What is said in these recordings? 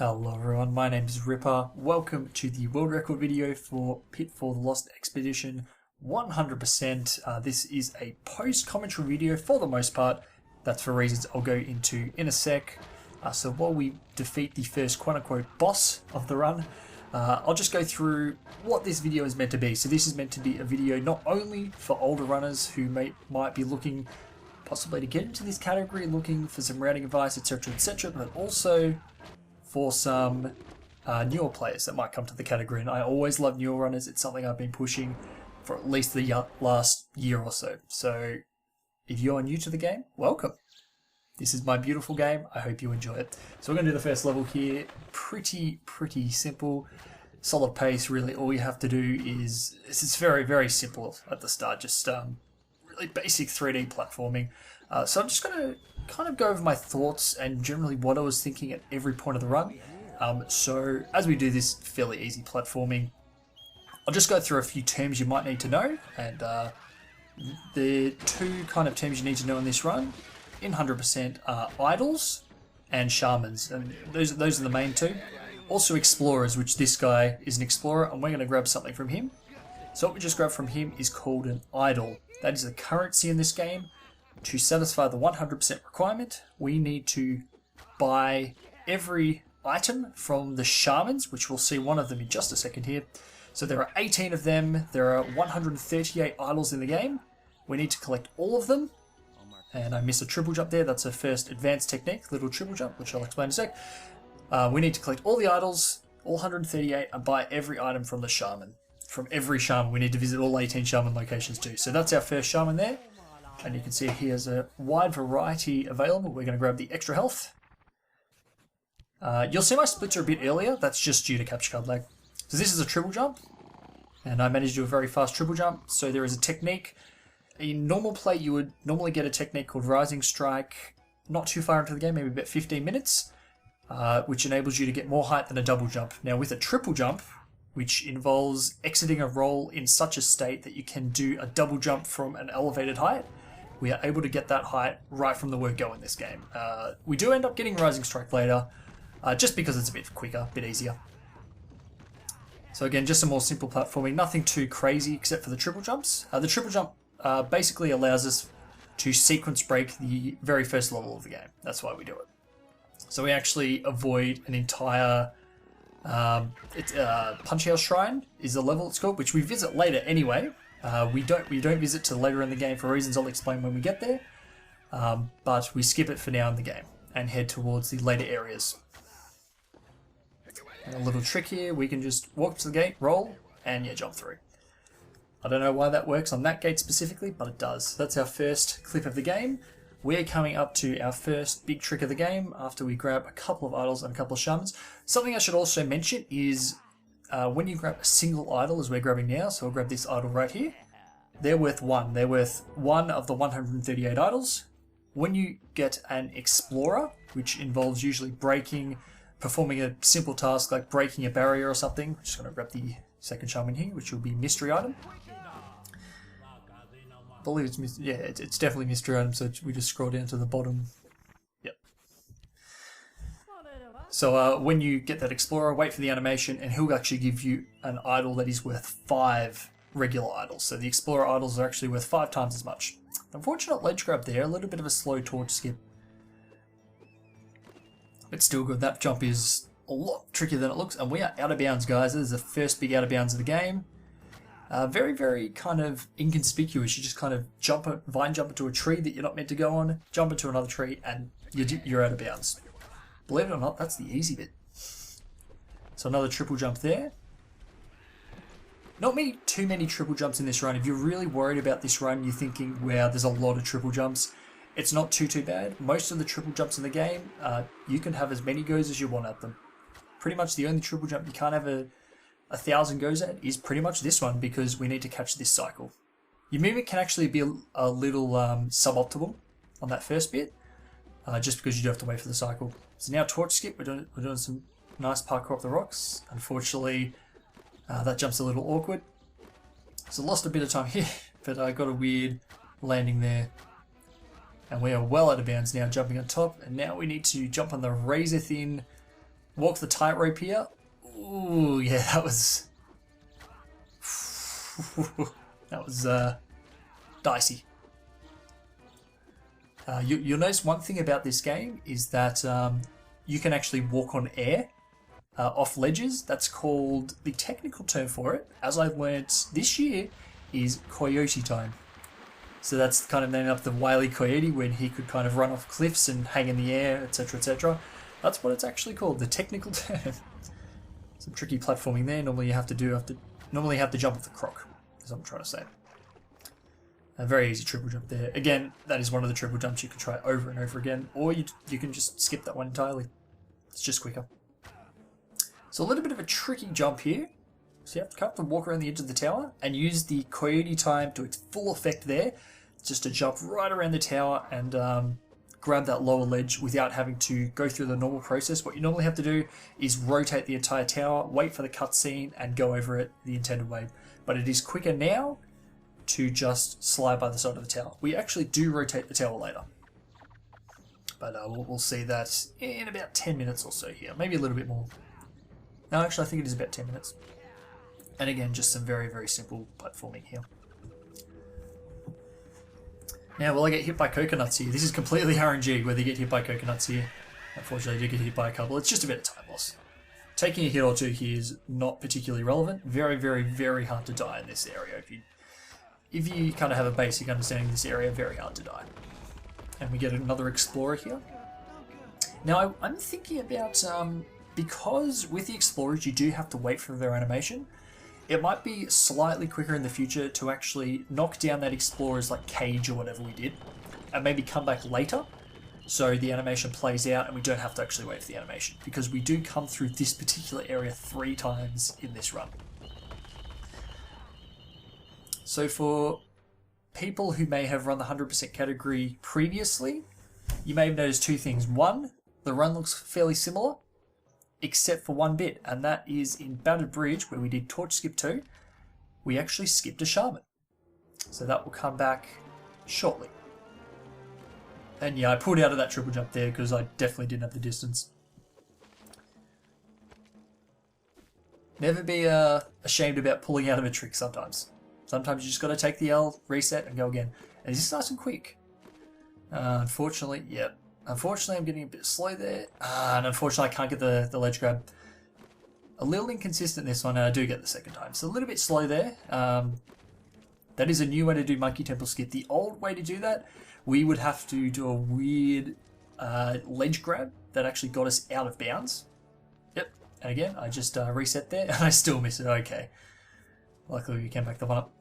Hello everyone, my name is Ripper. Welcome to the world record video for Pitfall: The Lost Expedition 100%. This is a post-commentary video for the most part. That's for reasons I'll go into in a sec. So while we defeat the first quote-unquote boss of the run, I'll just go through what this video is meant to be. So this is meant to be a video not only for older runners who might be looking possibly to get into this category, looking for some routing advice, etc., but also for some newer players that might come to the category. And I always love newer runners. It's something I've been pushing for at least the last year or so. So if you're new to the game, welcome. This is my beautiful game. I hope you enjoy it. So we're going to do the first level here. Pretty simple. Solid pace, really. All you have to do is, it's very simple at the start. Just really basic 3D platforming. So I'm just going to kind of go over my thoughts and generally what I was thinking at every point of the run. So as we do this fairly easy platforming, I'll just go through a few terms you might need to know. And the two kind of terms you need to know in this run in 100% are idols and shamans. And those are the main two. Also explorers, which this guy is an explorer, and we're going to grab something from him. So what we just grabbed from him is called an idol. That is the currency in this game. To satisfy the 100% requirement, we need to buy every item from the shamans, which we'll see one of them in just a second here. So there are 18 of them. There are 138 idols in the game. We need to collect all of them. And I missed a triple jump there. That's a first advanced technique, little triple jump, which I'll explain in a sec. We need to collect all the idols, all 138, and buy every item from the shaman. From every shaman. We need to visit all 18 shaman locations too. So that's our first shaman there. And you can see he has a wide variety available. We're going to grab the extra health. You'll see my splits are a bit earlier. That's just due to capture card lag. So this is a triple jump. And I managed to do a very fast triple jump. So there is a technique. In normal play, you would normally get a technique called Rising Strike. Not too far into the game, maybe about 15 minutes. Which enables you to get more height than a double jump. Now with a triple jump, which involves exiting a roll in such a state that you can do a double jump from an elevated height, we are able to get that height right from the word go in this game. We do end up getting Rising Strike later, just because it's a bit quicker, a bit easier. So again, just some more simple platforming, nothing too crazy except for the triple jumps. The triple jump basically allows us to sequence break the very first level of the game. That's why we do it. So we actually avoid an entire Punch House Shrine is the level it's called, which we visit later anyway. We don't visit till later in the game for reasons I'll explain when we get there. But we skip it for now in the game and head towards the later areas. And a little trick here, we can just walk to the gate, roll, and yeah, jump through. I don't know why that works on that gate specifically, but it does. That's our first clip of the game. We're coming up to our first big trick of the game after we grab a couple of idols and a couple of shamans. Something I should also mention is when you grab a single idol, as we're grabbing now, so we'll grab this idol right here, they're worth one. They're worth one of the 138 idols. When you get an explorer, which involves usually performing a simple task like breaking a barrier or something, I'm just going to grab the second shaman here, which will be mystery item. I believe it's definitely mystery item, so we just scroll down to the bottom. Yep. So when you get that explorer, wait for the animation, and he'll actually give you an idol that is worth 5 regular idols. So the explorer idols are actually worth 5 times as much. Unfortunate ledge grab there, a little bit of a slow torch skip. But still good. That jump is a lot trickier than it looks, and we are out of bounds, guys. This is the first big out of bounds of the game. Very kind of inconspicuous. You just kind of vine jump into a tree that you're not meant to go on, jump into another tree, and you're out of bounds. Believe it or not, that's the easy bit. So another triple jump there. Not too many triple jumps in this run. If you're really worried about this run, you're thinking, wow, there's a lot of triple jumps. It's not too bad. Most of the triple jumps in the game, you can have as many goes as you want at them. Pretty much the only triple jump you can't have a 1,000 goes at is pretty much this one, because we need to catch this cycle. Your movement can actually be a little suboptimal on that first bit, just because you do have to wait for the cycle. So now torch skip, we're doing some nice parkour up the rocks. Unfortunately, that jump's a little awkward. So lost a bit of time here, but I got a weird landing there. And we are well out of bounds now, jumping on top. And now we need to jump on the razor thin Walk the tightrope here. Ooh, yeah, that was... that was dicey. You'll notice one thing about this game is that you can actually walk on air off ledges. That's called, the technical term for it, as I've learnt this year, is coyote time. So that's kind of named after the Wile E. Coyote, when he could kind of run off cliffs and hang in the air, etc, etc. That's what it's actually called, the technical term. Some tricky platforming there. Normally you have to jump off the croc, is what I'm trying to say. A very easy triple jump there. Again, that is one of the triple jumps you can try over and over again, or you can just skip that one entirely. It's just quicker. So a little bit of a tricky jump here. So you have to come up and walk around the edge of the tower and use the coyote time to its full effect there, just to jump right around the tower and grab that lower ledge without having to go through the normal process. What you normally have to do is rotate the entire tower, wait for the cutscene, and go over it the intended way. But it is quicker now to just slide by the side of the tower. We actually do rotate the tower later, but we'll see that in about 10 minutes or so here, maybe a little bit more. No, actually I think it is about 10 minutes. And again, just some very, very simple platforming here. Now, will I get hit by coconuts here? This is completely RNG whether you get hit by coconuts here. Unfortunately, I do get hit by a couple. It's just a bit of time loss. Taking a hit or two here is not particularly relevant. Very, very, very hard to die in this area. If you kind of have a basic understanding of this area, very hard to die. And we get another explorer here. Now, I'm thinking about, because with the explorers you do have to wait for their animation, it might be slightly quicker in the future to actually knock down that explorer's like cage or whatever we did, and maybe come back later so the animation plays out and we don't have to actually wait for the animation, because we do come through this particular area 3 times in this run. So for people who may have run the 100% category previously, you may have noticed 2 things. One, the run looks fairly similar, except for one bit, and that is in Battered Bridge, where we did Torch Skip 2, we actually skipped a shaman. So that will come back shortly. And yeah, I pulled out of that triple jump there because I definitely didn't have the distance. Never be ashamed about pulling out of a trick sometimes. Sometimes you just got to take the L, reset, and go again. And it's just nice and quick. Unfortunately, yep. Unfortunately, I'm getting a bit slow there. And unfortunately, I can't get the ledge grab. A little inconsistent this one, and I do get the second time. So a little bit slow there. That is a new way to do Monkey Temple Skip. The old way to do that, we would have to do a weird ledge grab that actually got us out of bounds. Yep. And again, I just reset there, and I still miss it. Okay. Luckily, we came back the one up.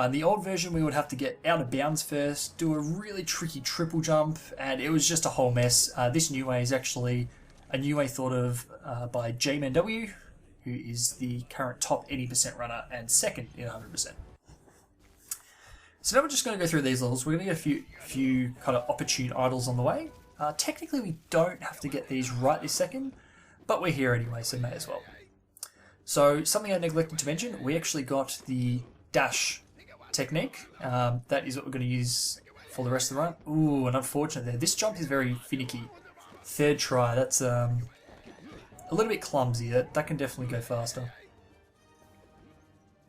The old version, we would have to get out of bounds first, do a really tricky triple jump, and it was just a whole mess. This new way is actually a new way thought of by JManW, who is the current top 80% runner and second in 100%. So now we're just going to go through these levels. We're going to get a few kind of opportune idols on the way. Technically, we don't have to get these right this second, but we're here anyway, so may as well. So something I neglected to mention, we actually got the dash technique. That is what we're going to use for the rest of the run. Ooh, and unfortunate there. This jump is very finicky. 3rd try, that's a little bit clumsy. That can definitely go faster.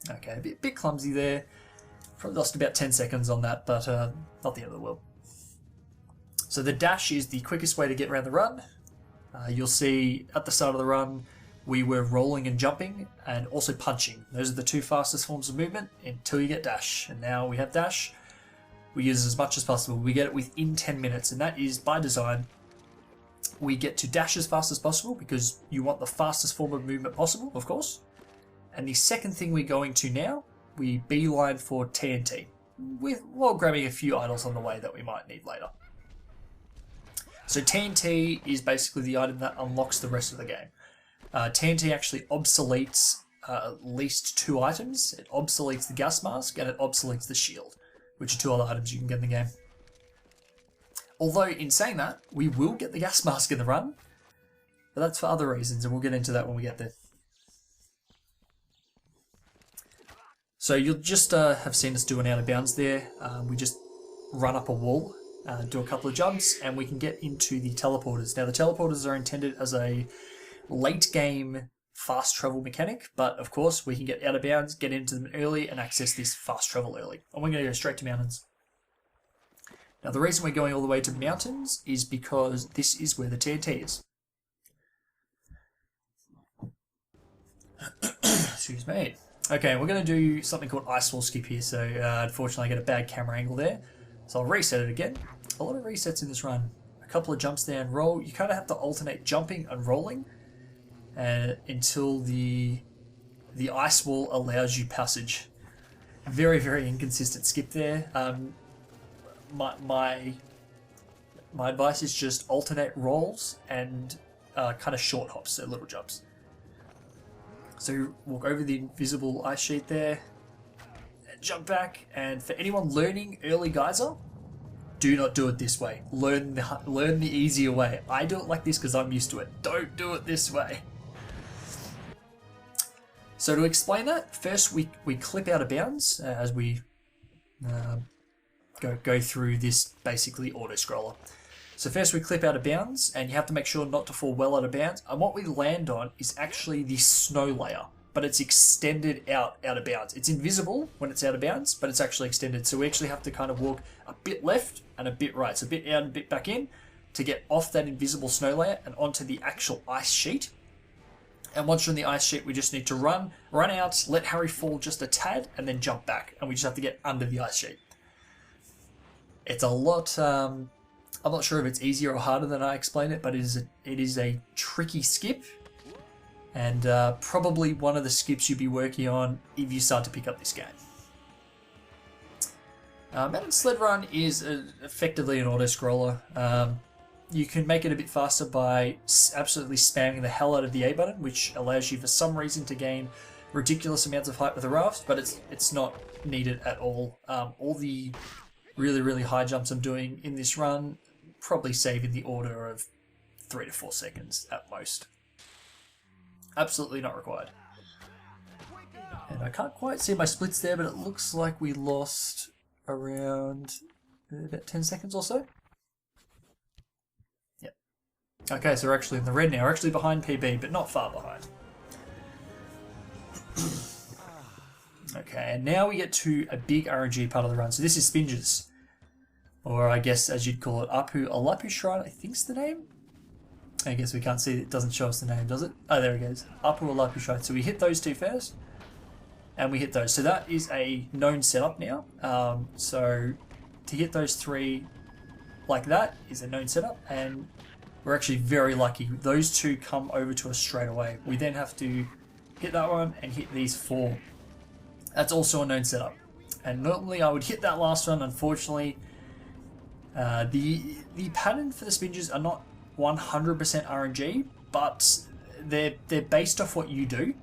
Okay, a bit clumsy there. Probably lost about 10 seconds on that, but not the end of the world. So the dash is the quickest way to get around the run. You'll see at the start of the run, we were rolling and jumping and also punching. Those are the 2 fastest forms of movement until you get dash. And now we have dash. We use it as much as possible. We get it within 10 minutes, and that is by design. We get to dash as fast as possible because you want the fastest form of movement possible, of course. And the second thing we're going to now, we beeline for TNT, while grabbing a few idols on the way that we might need later. So TNT is basically the item that unlocks the rest of the game. TNT actually obsoletes at least 2 items. It obsoletes the gas mask and it obsoletes the shield, which are 2 other items you can get in the game. Although, in saying that, we will get the gas mask in the run, but that's for other reasons, and we'll get into that when we get there. So you'll just have seen us do an out of bounds there. We just run up a wall, do a couple of jumps, and we can get into the teleporters. Now, the teleporters are intended as a late game fast travel mechanic, but of course we can get out of bounds, get into them early, and access this fast travel early. And we're going to go straight to mountains. Now the reason we're going all the way to mountains is because this is where the TNT is. Excuse me. Okay, we're going to do something called ice wall skip here, so unfortunately I get a bad camera angle there. So I'll reset it again. A lot of resets in this run. A couple of jumps there and roll. You kind of have to alternate jumping and rolling until the ice wall allows you passage. Very, very inconsistent skip there. My advice is just alternate rolls and kind of short hops, so little jumps. So walk over the invisible ice sheet there, and jump back. And for anyone learning early geyser, do not do it this way. Learn the easier way. I do it like this because I'm used to it. Don't do it this way. So to explain that, first we clip out of bounds as we go through this basically auto scroller. So first we clip out of bounds, and you have to make sure not to fall well out of bounds. And what we land on is actually the snow layer, but it's extended out of bounds. It's invisible when it's out of bounds, but it's actually extended. So we actually have to kind of walk a bit left and a bit right. So a bit out and a bit back in to get off that invisible snow layer and onto the actual ice sheet. And once you're on the ice sheet, we just need to run out, let Harry fall just a tad, and then jump back. And we just have to get under the ice sheet. It's a lot... I'm not sure if it's easier or harder than I explained it, but it is a tricky skip, and probably one of the skips you'll be working on if you start to pick up this game. Mountain Sled Run is effectively an auto-scroller. You can make it a bit faster by absolutely spamming the hell out of the A button, which allows you for some reason to gain ridiculous amounts of height with the raft, but it's not needed at all. All the really, really high jumps I'm doing in this run probably save in the order of 3 to 4 seconds at most. Absolutely not required. And I can't quite see my splits there, but it looks like we lost around about 10 seconds or so. Yep. Okay, so we're actually in the red now. We're actually behind PB, but not far behind. Okay, and now we get to a big RNG part of the run. So this is Spinges. Or I guess, as you'd call it, Apu Alapu Shrine, I think's the name? I guess we can't see, it doesn't show us the name, does it? Oh, there it goes. Apu Alapu Shrine. So we hit those two first, and we hit those. So that is a known setup now. So to hit those three like that is a known setup, and we're actually very lucky. Those two come over to us straight away. We then have to hit that one and hit these 4. That's also a known setup. And normally I would hit that last one, unfortunately. The pattern for the Spinges are not 100% RNG, but they're based off what you do,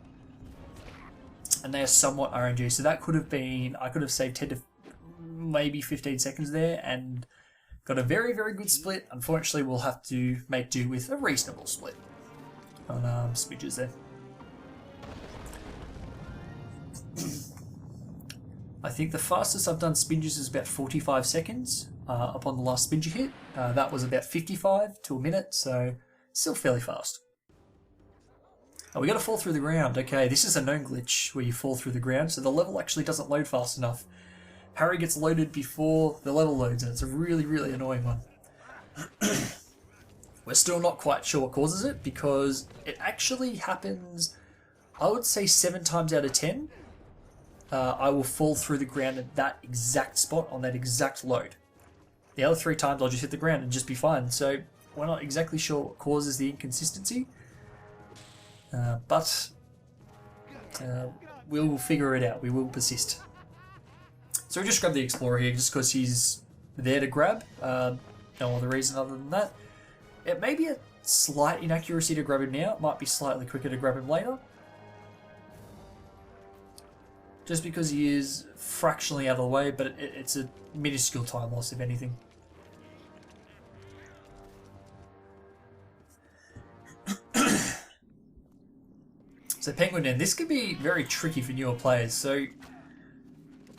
and they are somewhat RNG. So that could have been, I could have saved 10 to maybe 15 seconds there and got a very, very good split. Unfortunately, we'll have to make do with a reasonable split on Spinges there. I think the fastest I've done Spinges is about 45 seconds upon the last Spinger hit. That was about 55 to a minute, so still fairly fast. Oh, we got to fall through the ground. Okay, this is a known glitch where you fall through the ground, so the level actually doesn't load fast enough. Harry gets loaded before the level loads, and it's a really, really annoying one. We're still not quite sure what causes it, because it actually happens, I would say 7 times out of 10. I will fall through the ground at that exact spot on that exact load. The other 3 times I'll just hit the ground and just be fine. So we're not exactly sure what causes the inconsistency, but we'll figure it out. We will persist. So we just grab the Explorer here just because he's there to grab. No other reason other than that. It may be a slight inaccuracy to grab him now. It might be slightly quicker to grab him later. Just because he is fractionally out of the way, but it's a minuscule time loss, if anything. So Penguin Den, this could be very tricky for newer players. So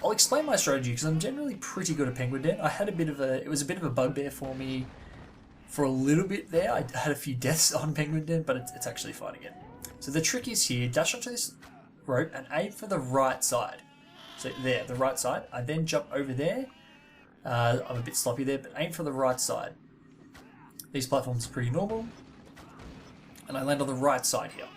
I'll explain my strategy because I'm generally pretty good at Penguin Den. I had a bit of a, it was a bit of a bugbear for me for a little bit there. I had a few deaths on Penguin Den, but it's actually fine again. So the trick is here, dash onto this rope and aim for the right side. So there, the right side. I then jump over there. I'm a bit sloppy there, but aim for the right side. These platforms are pretty normal. And I land on the right side here.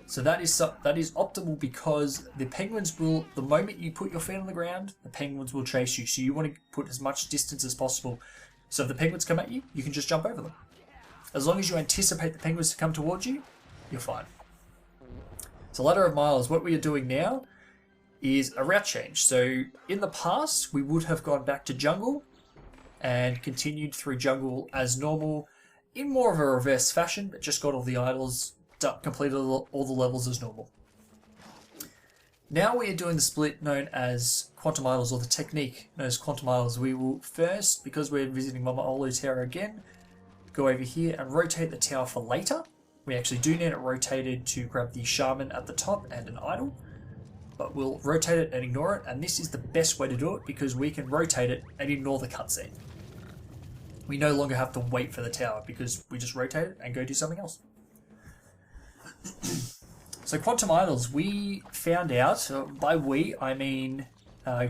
So that is optimal because the penguins will, the moment you put your feet on the ground, the penguins will chase you. So you want to put as much distance as possible. So if the penguins come at you, you can just jump over them. As long as you anticipate the penguins to come towards you, you're fine. So Ladder of Miles, what we are doing now is a route change. So in the past, we would have gone back to jungle and continued through jungle as normal in more of a reverse fashion, but just got all the idols, completed all the levels as normal. Now we are doing the split known as Quantum Idols, or the technique known as Quantum Idols. We will first, because we're visiting Mama Olu Tower again, go over here and rotate the tower for later. We actually do need it rotated to grab the shaman at the top and an idol, but we'll rotate it and ignore it, and this is the best way to do it because we can rotate it and ignore the cutscene. We no longer have to wait for the tower because we just rotate it and go do something else. So Quantum Idols, we found out, by we I mean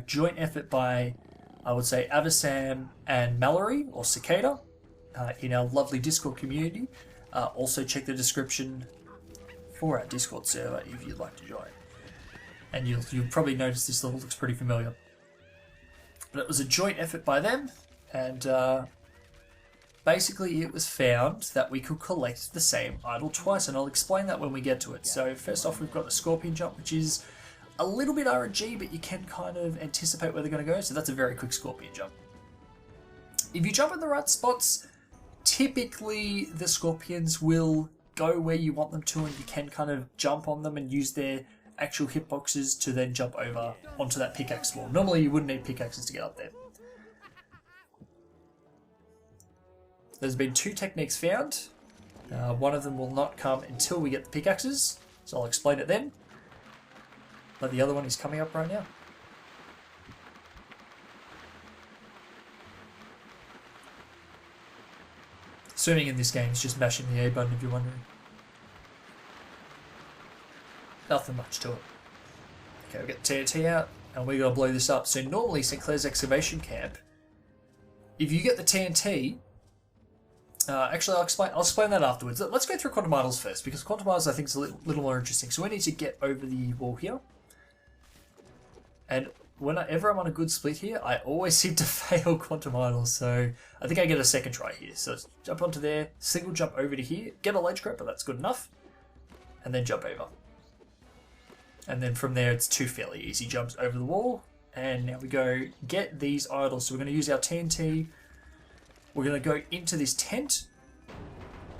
joint effort by, I would say, Avasam and Mallory, or Cicada, in our lovely Discord community. Also check the description for our Discord server if you'd like to join. And you'll probably notice this level looks pretty familiar. But it was a joint effort by them, and basically it was found that we could collect the same idol twice, and I'll explain that when we get to it. So first off, we've got the Scorpion Jump, which is a little bit RNG, but you can kind of anticipate where they're going to go, so that's a very quick Scorpion Jump. If you jump in the right spots, typically the Scorpions will go where you want them to, and you can kind of jump on them and use their actual hitboxes to then jump over onto that pickaxe wall. Normally you wouldn't need pickaxes to get up there. There's been two techniques found. One of them will not come until we get the pickaxes, so I'll explain it then. But the other one is coming up right now. Swimming in this game is just mashing the A button if you're wondering. Nothing much to it. Okay, we've got TNT out, and we're going to blow this up. So normally, St. Clair's Excavation Camp, if you get the TNT, actually I'll explain that afterwards. Let's go through Quantum Idols first, because Quantum Idols I think is a little more interesting. So we need to get over the wall here. And whenever I'm on a good split here, I always seem to fail Quantum Idols, so I think I get a second try here. So jump onto there, single jump over to here, get a ledge grab, but that's good enough, and then jump over. And then from there, it's two fairly easy jumps over the wall. And now we go get these idols. So we're going to use our TNT. We're going to go into this tent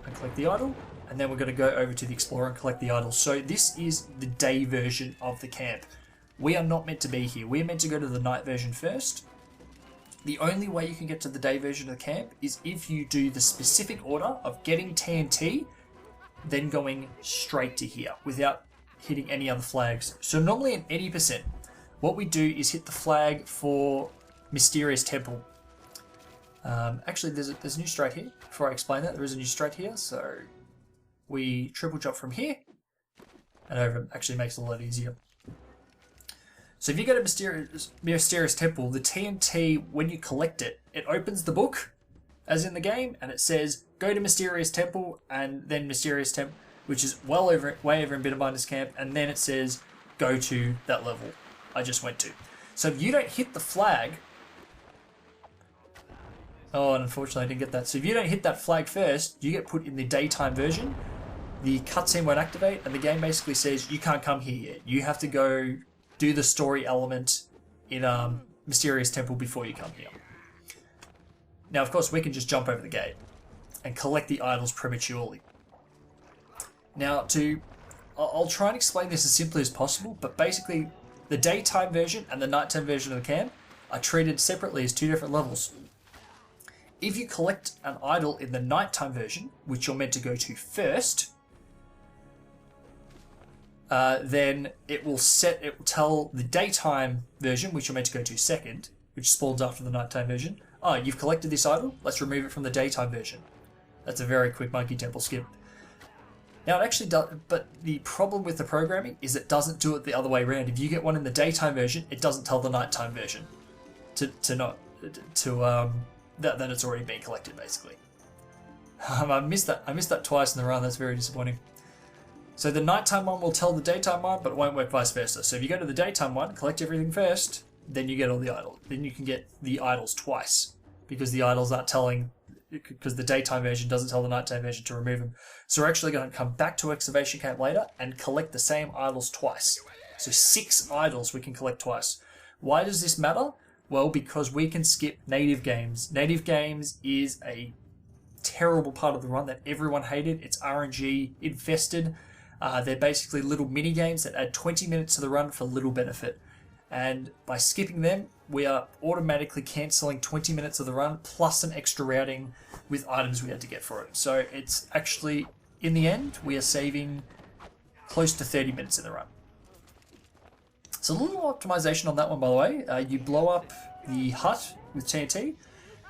and collect the idol. And then we're going to go over to the Explorer and collect the idol. So this is the day version of the camp. We are not meant to be here. We're meant to go to the night version first. The only way you can get to the day version of the camp is if you do the specific order of getting TNT, then going straight to here without hitting any other flags. So normally in any percent, what we do is hit the flag for Mysterious Temple. Actually, there's a new strat here. Before I explain that, there is a new strat here. So we triple jump from here, and over actually makes it a lot easier. So if you go to Mysterious Temple, the TNT, when you collect it, it opens the book, as in the game, and it says, go to Mysterious Temple, and then Mysterious Temple, which is way over in Bitterbinder's camp, and then it says, go to that level I just went to. So if you don't hit the flag, oh, and unfortunately I didn't get that. So if you don't hit that flag first, you get put in the daytime version, the cutscene won't activate, and the game basically says, you can't come here yet. You have to go do the story element in Mysterious Temple before you come here. Now, of course, we can just jump over the gate and collect the idols prematurely. Now, I'll try and explain this as simply as possible, but basically, the daytime version and the nighttime version of the camp are treated separately as two different levels. If you collect an idol in the nighttime version, which you're meant to go to first, then it will tell the daytime version, which you're meant to go to second, which spawns after the nighttime version, oh, you've collected this idol, let's remove it from the daytime version. That's a very quick Monkey Temple skip. Now it actually does, but the problem with the programming is it doesn't do it the other way around. If you get one in the daytime version, it doesn't tell the nighttime version that it's already been collected, basically. I missed that twice in the run. That's very disappointing. So the nighttime one will tell the daytime one, but it won't work vice versa. So if you go to the daytime one, collect everything first, then you get all the idols. Then you can get the idols twice, because the idols aren't telling, because the daytime version doesn't tell the nighttime version to remove them. So we're actually going to come back to Excavation Camp later and collect the same idols twice. So 6 idols we can collect twice. Why does this matter? Well, because we can skip native games. Native games is a terrible part of the run that everyone hated. It's RNG infested. They're basically little mini games that add 20 minutes to the run for little benefit. And by skipping them, we are automatically cancelling 20 minutes of the run plus an extra routing with items we had to get for it. So it's actually, in the end, we are saving close to 30 minutes in the run. So a little optimization on that one, by the way. You blow up the hut with TNT.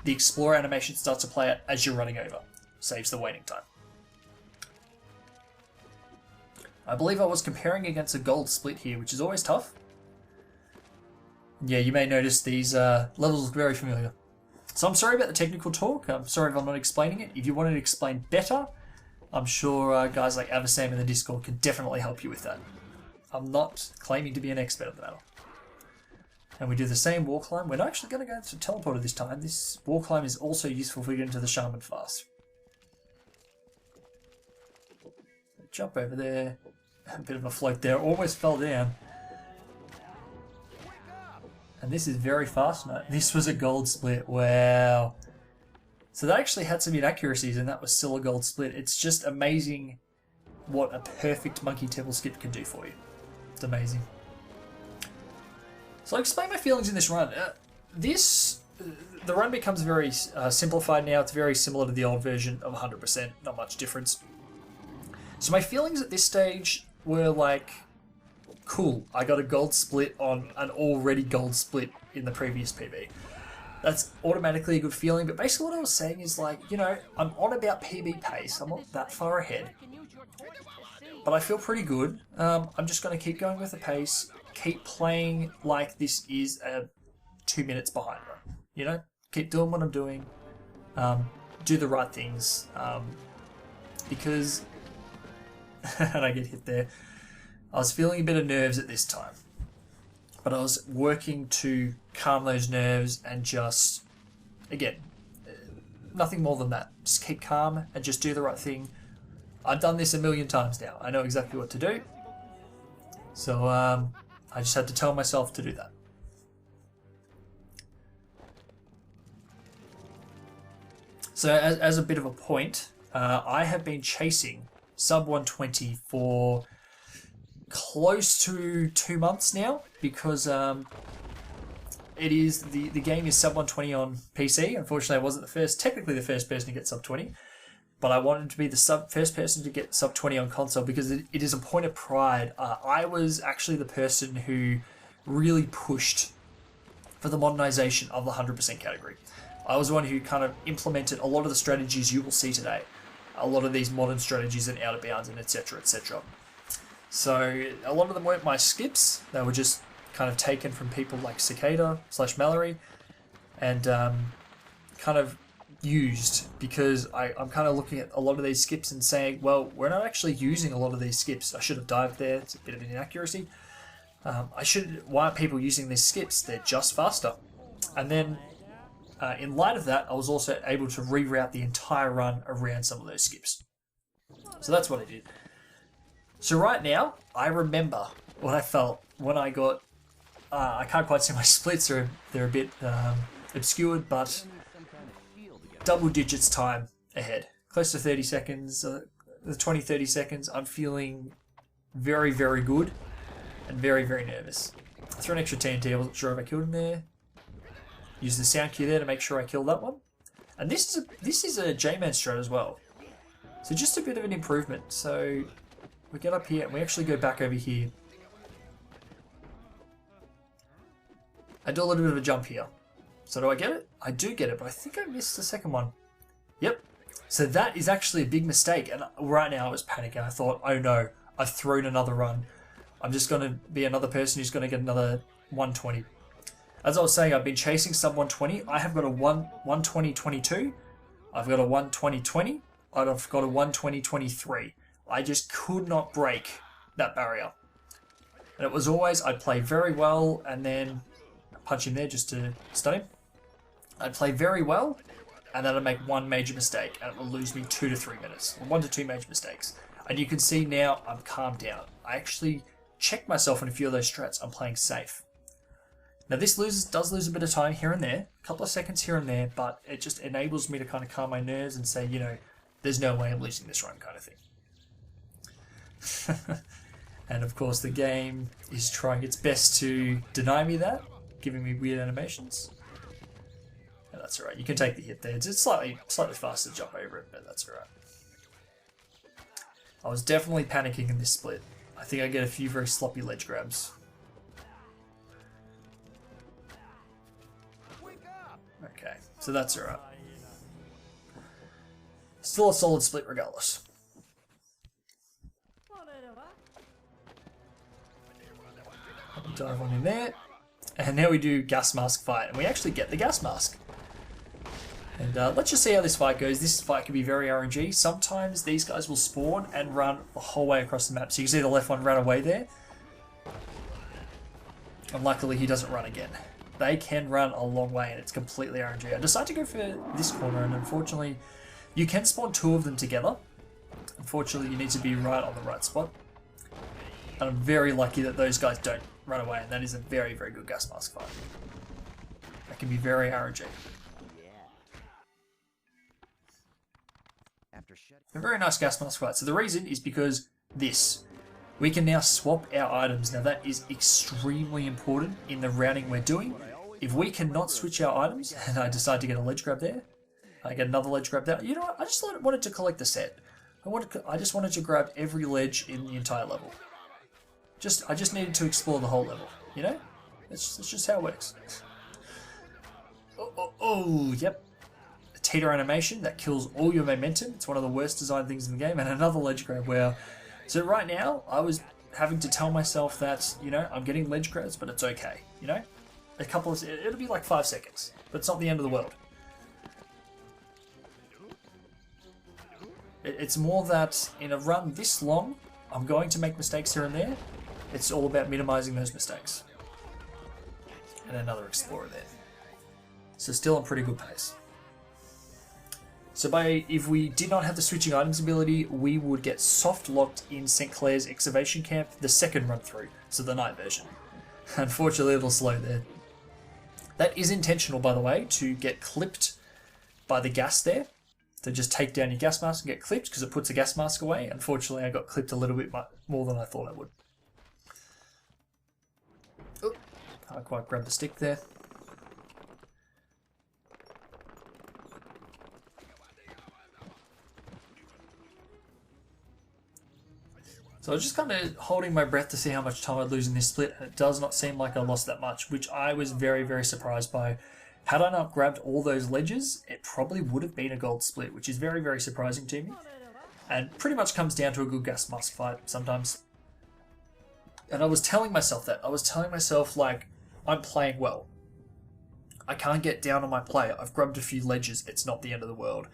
The Explorer animation starts to play out as you're running over. Saves the waiting time. I believe I was comparing against a gold split here, which is always tough. Yeah, you may notice these levels look very familiar. So I'm sorry about the technical talk. I'm sorry if I'm not explaining it. If you wanted to explain better, I'm sure guys like Avasam in the Discord can definitely help you with that. I'm not claiming to be an expert at the matter. And we do the same wall climb. We're not actually going to go to teleporter this time. This wall climb is also useful for getting to the shaman fast. Jump over there. A bit of a float there. Almost fell down. And this is very fast. No, this was a gold split. Wow. So that actually had some inaccuracies and that was still a gold split. It's just amazing what a perfect Monkey Temple skip can do for you. It's amazing. So I'll explain my feelings in this run. The run becomes very simplified now. It's very similar to the old version of 100%. Not much difference. So my feelings at this stage were like, cool, I got a gold split on an already gold split in the previous PB. That's automatically a good feeling, but basically what I was saying is like, you know, I'm on about PB pace. I'm not that far ahead. But I feel pretty good. I'm just going to keep going with the pace. Keep playing like this is a 2 minutes behind run. You know, keep doing what I'm doing. Do the right things. Because, and I get hit there, I was feeling a bit of nerves at this time. But I was working to calm those nerves and just, again, nothing more than that. Just keep calm and just do the right thing. I've done this a million times now. I know exactly what to do. So I just had to tell myself to do that. So as a bit of a point, I have been chasing sub 120 for close to 2 months now because it is the game is sub 120 on PC. Unfortunately, I wasn't technically the first person to get sub 20, but I wanted to be the first person to get sub 20 on console because it is a point of pride. I was actually the person who really pushed for the modernization of the 100% category. I was the one who kind of implemented a lot of the strategies you will see today, a lot of these modern strategies and out of bounds and etc. etc. So a lot of them weren't my skips. They were just kind of taken from people like Cicada / Mallory and kind of used because I'm kind of looking at a lot of these skips and saying, well, we're not actually using a lot of these skips. I should have dived there. It's a bit of an inaccuracy. Why aren't people using these skips? They're just faster. And then in light of that, I was also able to reroute the entire run around some of those skips. So that's what I did. So right now, I remember what I felt when I got... I can't quite see my splits, they're a bit obscured, but double digits time ahead. Close to 30 seconds, 20-30 seconds. I'm feeling very, very good and very, very nervous. I threw an extra TNT, I wasn't sure if I killed him there. Use the sound cue there to make sure I killed that one. And this is a J-Man strat as well. So just a bit of an improvement. So we get up here and we actually go back over here. I do a little bit of a jump here. So do I get it? I do get it, but I think I missed the second one. Yep. So that is actually a big mistake. And right now I was panicking. I thought, oh no, I've thrown another run. I'm just going to be another person who's going to get another 120. As I was saying, I've been chasing sub 120. I have got a 120.22. I've got a 120.20. I've got a 120.23. I just could not break that barrier. And it was always, I'd play very well and then punch him there just to stun him. I'd play very well and then I'd make one major mistake and it would lose me 2 to 3 minutes. 1 to 2 major mistakes. And you can see now I'm calmed down. I actually checked myself in a few of those strats. I'm playing safe. Now this does lose a bit of time here and there, a couple of seconds here and there, but it just enables me to kind of calm my nerves and say, you know, there's no way I'm losing this run kind of thing. And of course the game is trying its best to deny me that, giving me weird animations. And that's alright, you can take the hit there. It's slightly faster to jump over it, but that's alright. I was definitely panicking in this split. I think I get a few very sloppy ledge grabs. Okay, so that's alright. Still a solid split regardless. Dive on in there. And now we do gas mask fight. And we actually get the gas mask. And let's just see how this fight goes. This fight can be very RNG. Sometimes these guys will spawn and run the whole way across the map. So you can see the left one ran away there. And luckily he doesn't run again. They can run a long way and it's completely RNG. I decided to go for this corner and unfortunately you can spawn 2 of them together. Unfortunately you need to be right on the right spot. And I'm very lucky that those guys don't run away and that is a very, very good gas mask fight. That can be very RNG. A very nice gas mask fight. So the reason is because this. We can now swap our items. Now that is extremely important in the routing we're doing. If we cannot switch our items, and I decide to get a ledge grab there, I get another ledge grab there. You know what? I just wanted to collect the set. I just wanted to grab every ledge in the entire level. I just needed to explore the whole level. You know? It's just how it works. Oh, yep. A teeter animation that kills all your momentum. It's one of the worst designed things in the game. And another ledge grab where... So right now, I was having to tell myself that, you know, I'm getting ledge grabs, but it's okay, you know? It'll be like 5 seconds, but it's not the end of the world. It's more that in a run this long, I'm going to make mistakes here and there. It's all about minimizing those mistakes. And another explorer there. So still on pretty good pace. So if we did not have the switching items ability, we would get soft locked in St. Clair's excavation camp the second run through, so the night version. Unfortunately, a little slow there. That is intentional, by the way, to get clipped by the gas there. To just take down your gas mask and get clipped, because it puts the gas mask away. Unfortunately, I got clipped a little bit more than I thought I would. Oh, can't quite grab the stick there. So I was just kind of holding my breath to see how much time I'd lose in this split, and it does not seem like I lost that much, which I was very, very surprised by. Had I not grabbed all those ledges, it probably would have been a gold split, which is very, very surprising to me. And pretty much comes down to a good gas mask fight sometimes. And I was telling myself that. I was telling myself, like, I'm playing well. I can't get down on my play. I've grabbed a few ledges. It's not the end of the world.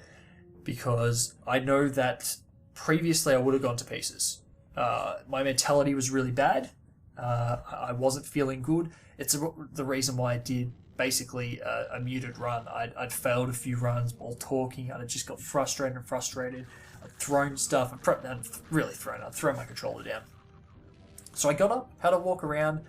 Because I know that previously I would have gone to pieces. My mentality was really bad. I wasn't feeling good. It's the reason why I did basically a muted run. I'd failed a few runs while talking. I'd just got frustrated. I'd thrown stuff. I'd really thrown. I'd thrown my controller down. So I got up, had a walk around.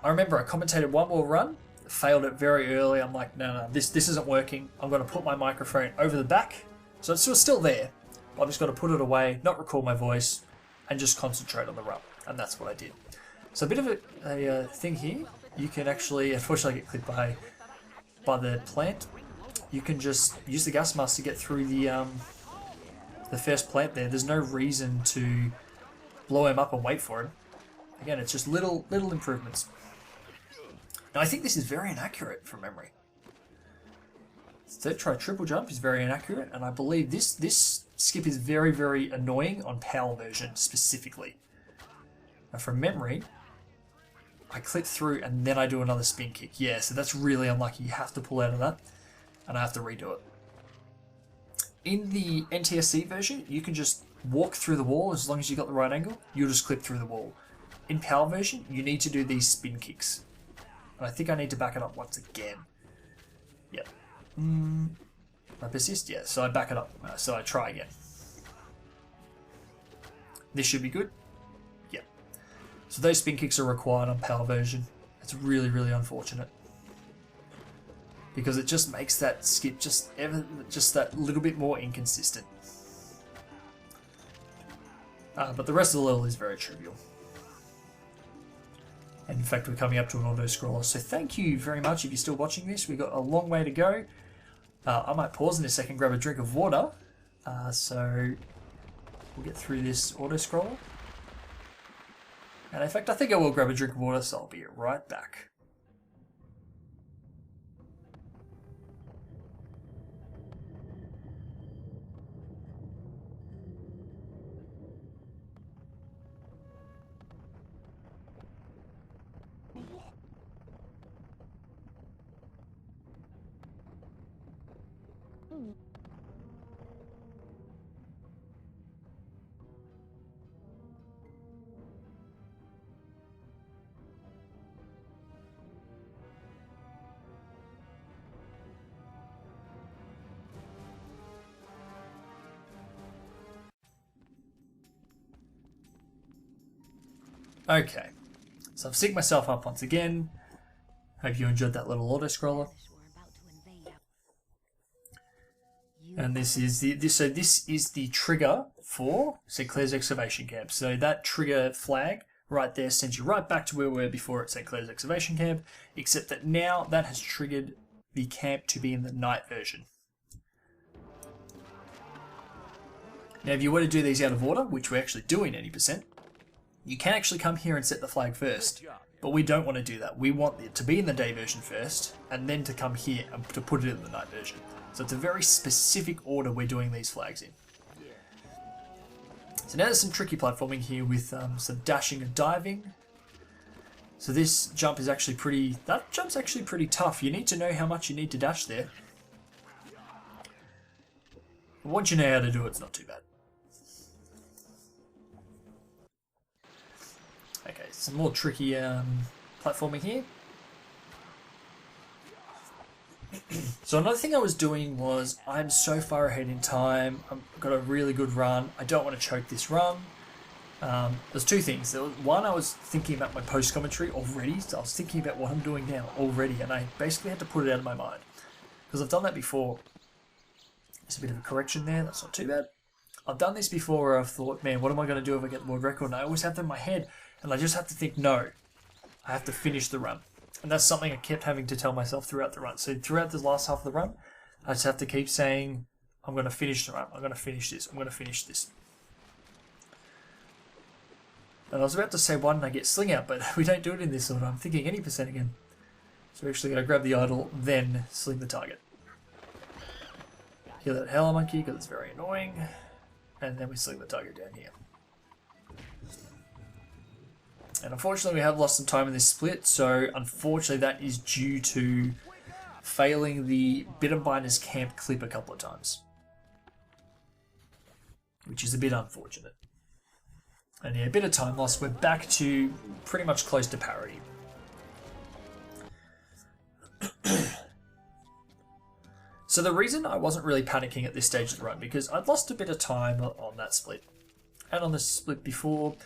I remember I commentated one more run, failed it very early. I'm like, no, this isn't working. I'm going to put my microphone over the back. So it's still there. I've just got to put it away, not record my voice, and just concentrate on the run. And that's what I did. So a bit of a thing here. You can actually, unfortunately, get clipped by the plant. You can just use the gas mask to get through the first plant there. There's no reason to blow him up and wait for him. Again, it's just little improvements. Now, I think this is very inaccurate from memory. Instead, try triple jump is very inaccurate, and I believe this skip is very, very annoying on PAL version specifically. Now from memory, I clip through and then I do another spin kick. Yeah, so that's really unlucky. You have to pull out of that, and I have to redo it. In the NTSC version, you can just walk through the wall as long as you got the right angle. You'll just clip through the wall. In PAL version, you need to do these spin kicks. And I think I need to back it up once again. Yep. I persist? Yeah, so I back it up. So I try again. This should be good. Yep. So those spin kicks are required on PAL version. It's really, really unfortunate. Because it just makes that skip just that little bit more inconsistent. But the rest of the level is very trivial. And in fact, we're coming up to an auto-scroller. So thank you very much if you're still watching this. We've got a long way to go. I might pause in a second, grab a drink of water. So we'll get through this auto-scroller. And in fact, I think I will grab a drink of water, so I'll be right back. Okay, so I've synced myself up once again. Hope you enjoyed that little auto-scroller. And this is the trigger for St. Clair's excavation camp. So that trigger flag right there sends you right back to where we were before at St. Clair's excavation camp, except that now that has triggered the camp to be in the night version. Now if you were to do these out of order, which we're actually doing 80%, you can actually come here and set the flag first, but we don't want to do that. We want it to be in the day version first, and then to come here and to put it in the night version. So it's a very specific order we're doing these flags in. So now there's some tricky platforming here with some dashing and diving. So this jump is actually that jump's actually pretty tough. You need to know how much you need to dash there. But once you know how to do it, it's not too bad. Okay, some more tricky platforming here. So another thing I was doing was, I'm so far ahead in time, I've got a really good run, I don't want to choke this run. There's two things. One, I was thinking about my post-commentary already, so I was thinking about what I'm doing now already, and I basically had to put it out of my mind. Because I've done that before. There's a bit of a correction there, that's not too bad. I've done this before where I've thought, man, what am I going to do if I get the world record? And I always have that in my head. And I just have to think, no, I have to finish the run. And that's something I kept having to tell myself throughout the run. So throughout the last half of the run, I just have to keep saying, I'm going to finish the run. I'm going to finish this. I'm going to finish this. And I was about to say, why didn't I get sling out? But we don't do it in this order. I'm thinking any percent again. So we're actually going to grab the idol, then sling the target. Kill that hella monkey because it's very annoying. And then we sling the target down here. And unfortunately we have lost some time in this split, so unfortunately that is due to failing the Bittenbinders camp clip a couple of times. Which is a bit unfortunate. And yeah, a bit of time lost. We're back to pretty much close to parity. So the reason I wasn't really panicking at this stage of the run, because I'd lost a bit of time on that split. And on the split before,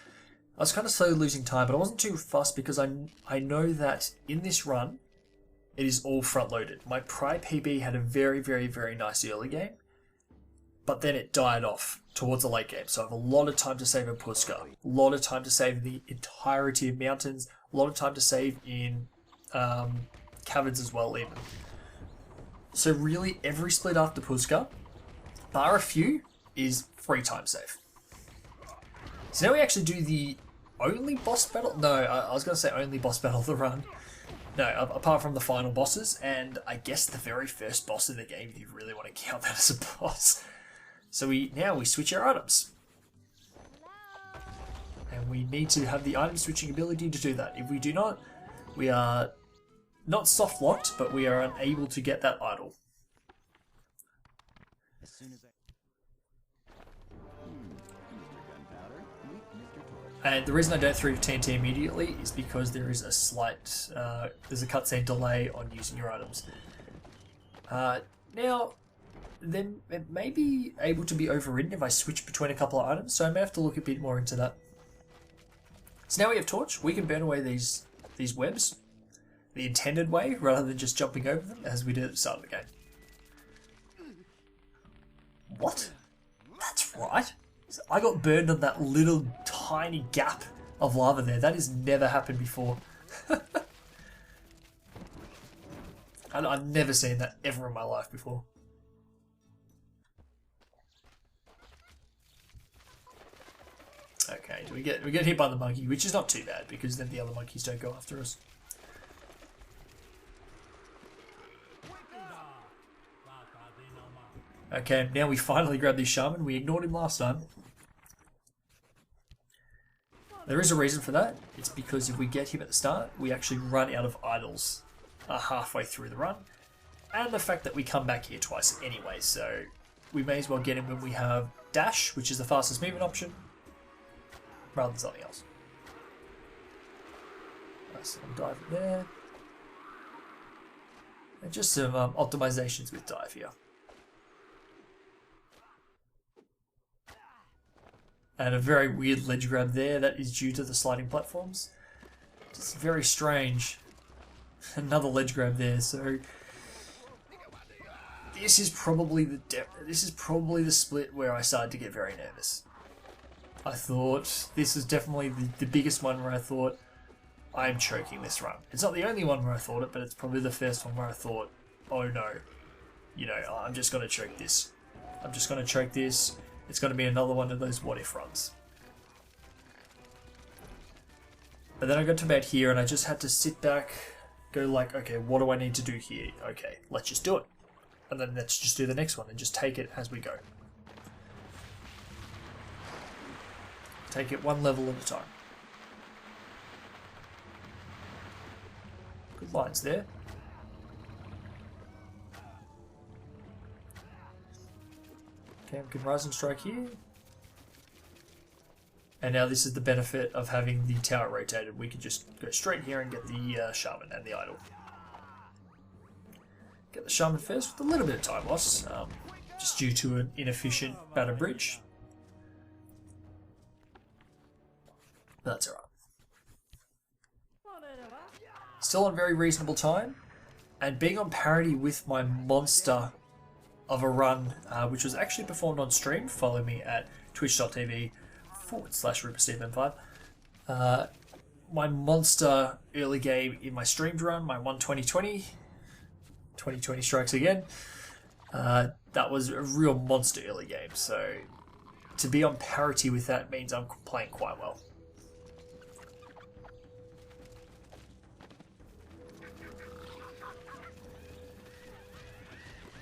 I was kind of slowly losing time, but I wasn't too fussed because I know that in this run, it is all front-loaded. My Pride PB had a very, very, very nice early game, but then it died off towards the late game. So I have a lot of time to save in Pusca, a lot of time to save in the entirety of mountains, a lot of time to save in caverns as well even. So really every split after Pusca, bar a few, is free time save. So now we actually do the only boss battle. No, I was going to say only boss battle of the run. No, apart from the final bosses, and I guess the very first boss in the game, if you really want to count that as a boss. So now we switch our items. And we need to have the item switching ability to do that. If we do not, we are not soft locked, but we are unable to get that idol. As soon as And the reason I don't throw TNT immediately is because there is a slight, there's a cutscene delay on using your items. Now, then it may be able to be overridden if I switch between a couple of items, so I may have to look a bit more into that. So now we have Torch. We can burn away these webs the intended way rather than just jumping over them as we did at the start of the game. What? That's right. So I got burned on that little tiny gap of lava there. That has never happened before. I've never seen that ever in my life before. Okay, we get hit by the monkey, which is not too bad because then the other monkeys don't go after us. Okay, now we finally grab this shaman. We ignored him last time. There is a reason for that. It's because if we get him at the start, we actually run out of idols halfway through the run. And the fact that we come back here twice anyway, so we may as well get him when we have dash, which is the fastest movement option, rather than something else. So I'm diving there. And just some optimizations with dive here. And a very weird ledge grab there. That is due to the sliding platforms. Just very strange. Another ledge grab there. So this is probably the split where I started to get very nervous. I thought this is definitely the biggest one where I thought I'm choking this run. It's not the only one where I thought it, but it's probably the first one where I thought, oh no, you know, I'm just going to choke this. I'm just going to choke this. It's going to be another one of those what if runs. But then I got to about here and I just had to sit back, go like, okay, what do I need to do here? Okay, let's just do it. And then let's just do the next one and just take it as we go. Take it one level at a time. Good lines there. Okay, we can Rising Strike here. And now this is the benefit of having the tower rotated. We can just go straight here and get the Shaman and the Idol. Get the Shaman first with a little bit of time loss, just due to an inefficient batter bridge. But that's alright. Still on very reasonable time, and being on parity with my monster of a run, which was actually performed on stream. Follow me at twitch.tv/RuperSteven5. My monster early game in my streamed run, my 2020 strikes again. That was a real monster early game, so to be on parity with that means I'm playing quite well.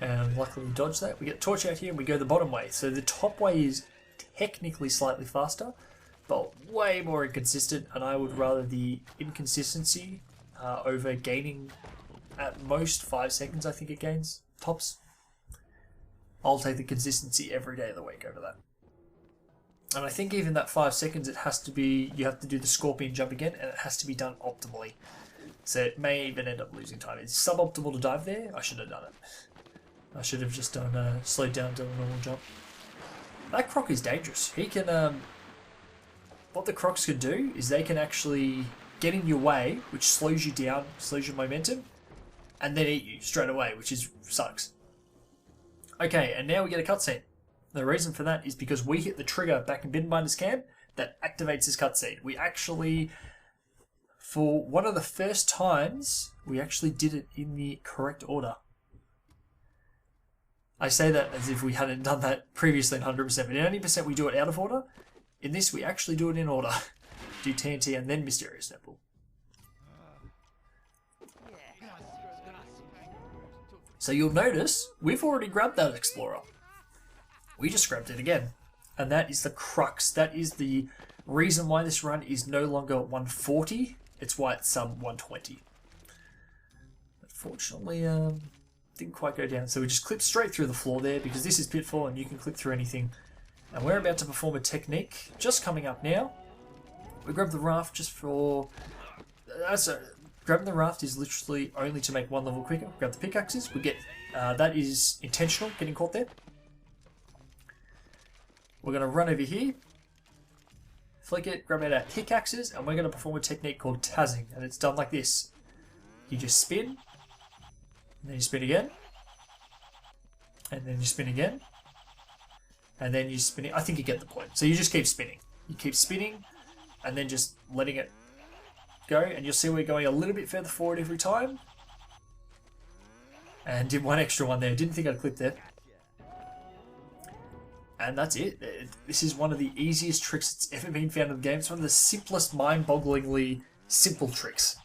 And luckily we dodged that. We get Torch out here and we go the bottom way. So the top way is technically slightly faster, but way more inconsistent, and I would rather the inconsistency over gaining at most 5 seconds, I think it gains, tops. I'll take the consistency every day of the week over that. And I think even that 5 seconds, it has to be, you have to do the scorpion jump again, and it has to be done optimally. So it may even end up losing time. It's suboptimal to dive there. I should have done it. I should have just done slowed down to a normal jump. That croc is dangerous. He can, what the crocs can do is they can actually get in your way, which slows you down, slows your momentum, and then eat you straight away, which sucks. Okay, and now we get a cutscene. The reason for that is because we hit the trigger back in Bitbinder's camp that activates this cutscene. We actually, for one of the first times, we actually did it in the correct order. I say that as if we hadn't done that previously in 100%, but in 90% we do it out of order. In this, we actually do it in order. Do TNT and then Mysterious Temple. So you'll notice we've already grabbed that Explorer. We just grabbed it again. And that is the crux. That is the reason why this run is no longer 140. It's why it's sub 120. Unfortunately, didn't quite go down. So we just clipped straight through the floor there because this is Pitfall and you can clip through anything. And we're about to perform a technique just coming up now. We grab the raft just for... grabbing the raft is literally only to make one level quicker. Grab the pickaxes. We get... that is intentional, getting caught there. We're going to run over here. Flick it, grab out our pickaxes, and we're going to perform a technique called tazzing. And it's done like this. You just spin. And then you spin again. And then you spin again. And then you spin it. I think you get the point. So you just keep spinning. You keep spinning and then just letting it go. And you'll see we're going a little bit further forward every time. And did one extra one there. Didn't think I'd clip there. And that's it. This is one of the easiest tricks that's ever been found in the game. It's one of the simplest, mind-bogglingly simple tricks.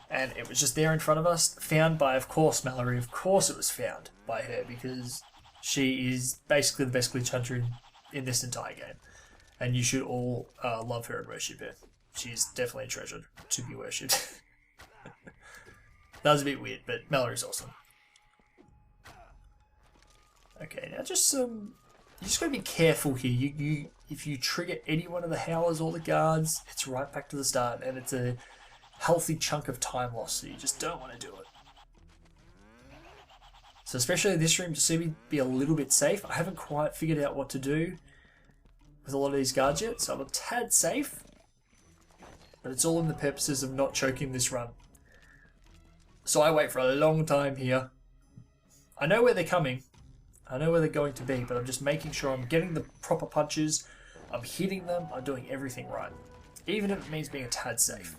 And it was just there in front of us. Found by, of course, Mallory. Of course it was found by her because... she is basically the best glitch hunter in this entire game. And you should all love her and worship her. She's definitely a treasure to be worshipped. That was a bit weird, but Mallory's awesome. Okay, now just you just got to be careful here. If you trigger any one of the howlers or the guards, it's right back to the start. And it's a healthy chunk of time loss, so you just don't want to do it. So especially in this room, to see me be a little bit safe. I haven't quite figured out what to do with a lot of these guards yet, so I'm a tad safe. But it's all in the purposes of not choking this run. So I wait for a long time here. I know where they're coming. I know where they're going to be, but I'm just making sure I'm getting the proper punches. I'm hitting them. I'm doing everything right. Even if it means being a tad safe.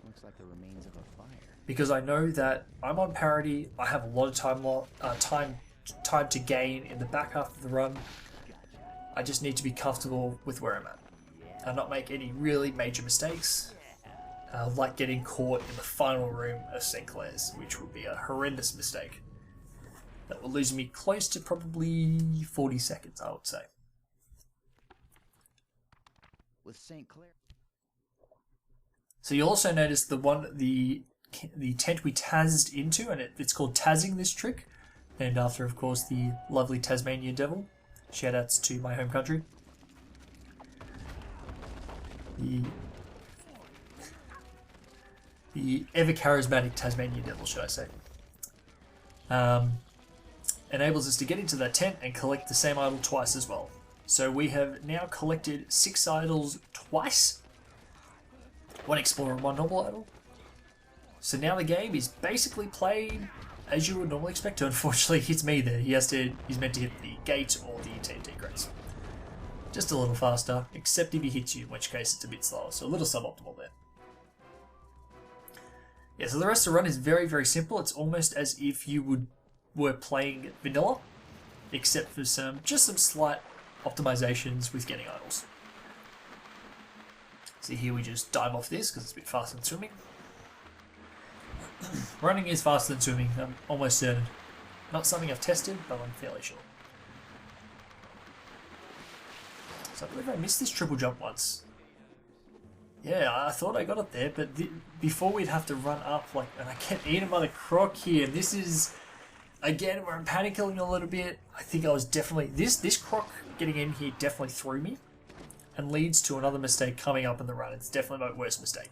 Looks like the remains of a fire. Because I know that I'm on parity, I have a lot of time to gain in the back half of the run. I just need to be comfortable with where I'm at and not make any really major mistakes, like getting caught in the final room of St. Clair's, which would be a horrendous mistake. That will lose me close to probably 40 seconds, I would say. With St. Clair. So you'll also notice the tent we tazzed into, and it's called tazzing, this trick, named after, of course, the lovely Tasmanian devil. Shoutouts to my home country. The ever charismatic Tasmanian devil, should I say. Enables us to get into that tent and collect the same idol twice as well. So we have now collected 6 idols twice. 1 explorer and 1 normal idol. So now the game is basically played as you would normally expect to. Unfortunately, it hits me there. He's meant to hit the gate or the TNT crates. Just a little faster, except if he hits you, in which case it's a bit slower. So a little suboptimal there. Yeah, so the rest of the run is very, very simple. It's almost as if you were playing vanilla, except for just some slight optimizations with getting idols. So here we just dive off this because it's a bit faster than swimming. Running is faster than swimming, I'm almost certain. Not something I've tested, but I'm fairly sure. So I believe I missed this triple jump once. Yeah, I thought I got it there, but before we'd have to run up, and I kept eating by the croc here. And this is, again, where I'm panicking a little bit. I think I was definitely, this croc getting in here definitely threw me and leads to another mistake coming up in the run. It's definitely my worst mistake.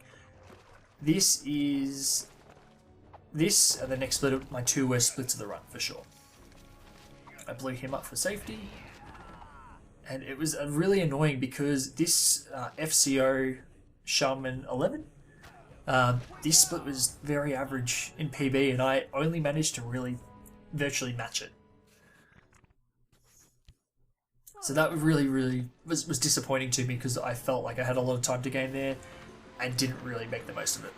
This and the next split are my 2 worst splits of the run, for sure. I blew him up for safety. And it was really annoying because this FCO Shaman 11, this split was very average in PB and I only managed to really virtually match it. So that really was disappointing to me because I felt like I had a lot of time to gain there and didn't really make the most of it.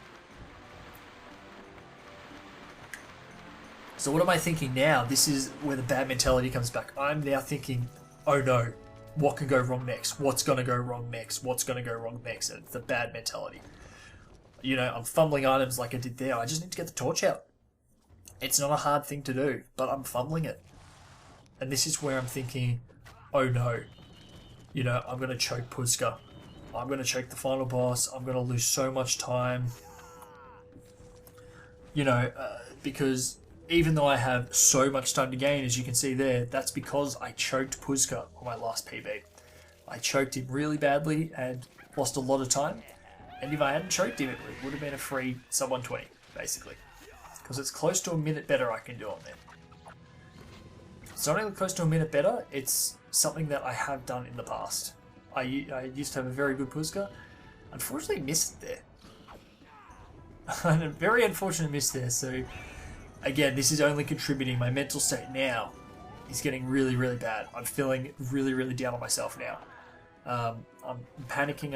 So what am I thinking now? This is where the bad mentality comes back. I'm now thinking, oh no, what can go wrong next? What's going to go wrong next? What's going to go wrong next? And it's the bad mentality. You know, I'm fumbling items like I did there. I just need to get the torch out. It's not a hard thing to do, but I'm fumbling it. And this is where I'm thinking, oh no, you know, I'm going to choke Pusca. I'm going to choke the final boss. I'm going to lose so much time. You know, because even though I have so much time to gain, as you can see there, that's because I choked Pusca on my last PB. I choked him really badly and lost a lot of time. And if I hadn't choked him, it would have been a free sub 120, basically. Because it's close to a minute better I can do on there. It's not only close to a minute better, it's something that I have done in the past. I used to have a very good Pusca. Unfortunately, missed it there. And a very unfortunate miss there. So, again, this is only contributing. My mental state now is getting really, really bad. I'm feeling really, really down on myself now. I'm panicking.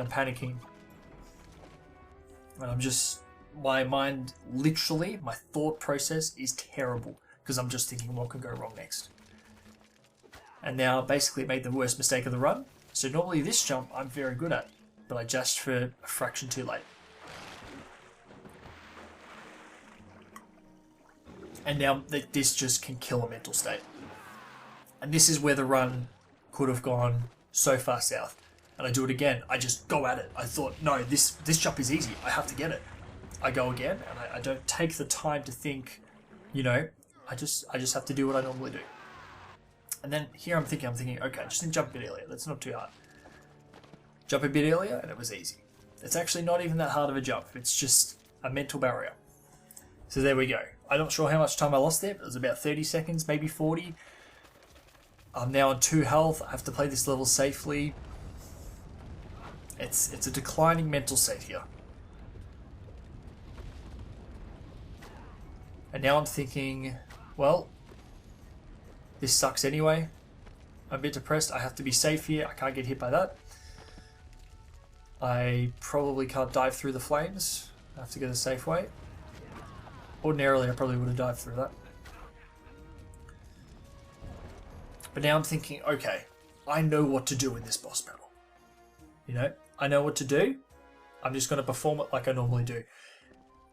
And I'm just... My mind, literally, my thought process is terrible. Because I'm just thinking what can go wrong next. And now, basically, made the worst mistake of the run. So normally this jump I'm very good at. But I just for a fraction too late. And now this just can kill a mental state. And this is where the run could have gone so far south. And I do it again. I just go at it. I thought, no, this jump is easy. I have to get it. I go again, and I don't take the time to think, you know, I just have to do what I normally do. And then here I'm thinking, okay, just need to jump a bit earlier. That's not too hard. Jump a bit earlier, and it was easy. It's actually not even that hard of a jump. It's just a mental barrier. So there we go. I'm not sure how much time I lost there, but it was about 30 seconds, maybe 40. I'm now on 2 health. I have to play this level safely. It's a declining mental state here. And now I'm thinking, well, this sucks anyway. I'm a bit depressed. I have to be safe here. I can't get hit by that. I probably can't dive through the flames. I have to go the safe way. Ordinarily, I probably would have dived through that. But now I'm thinking, okay, I know what to do in this boss battle. You know, I know what to do. I'm just going to perform it like I normally do.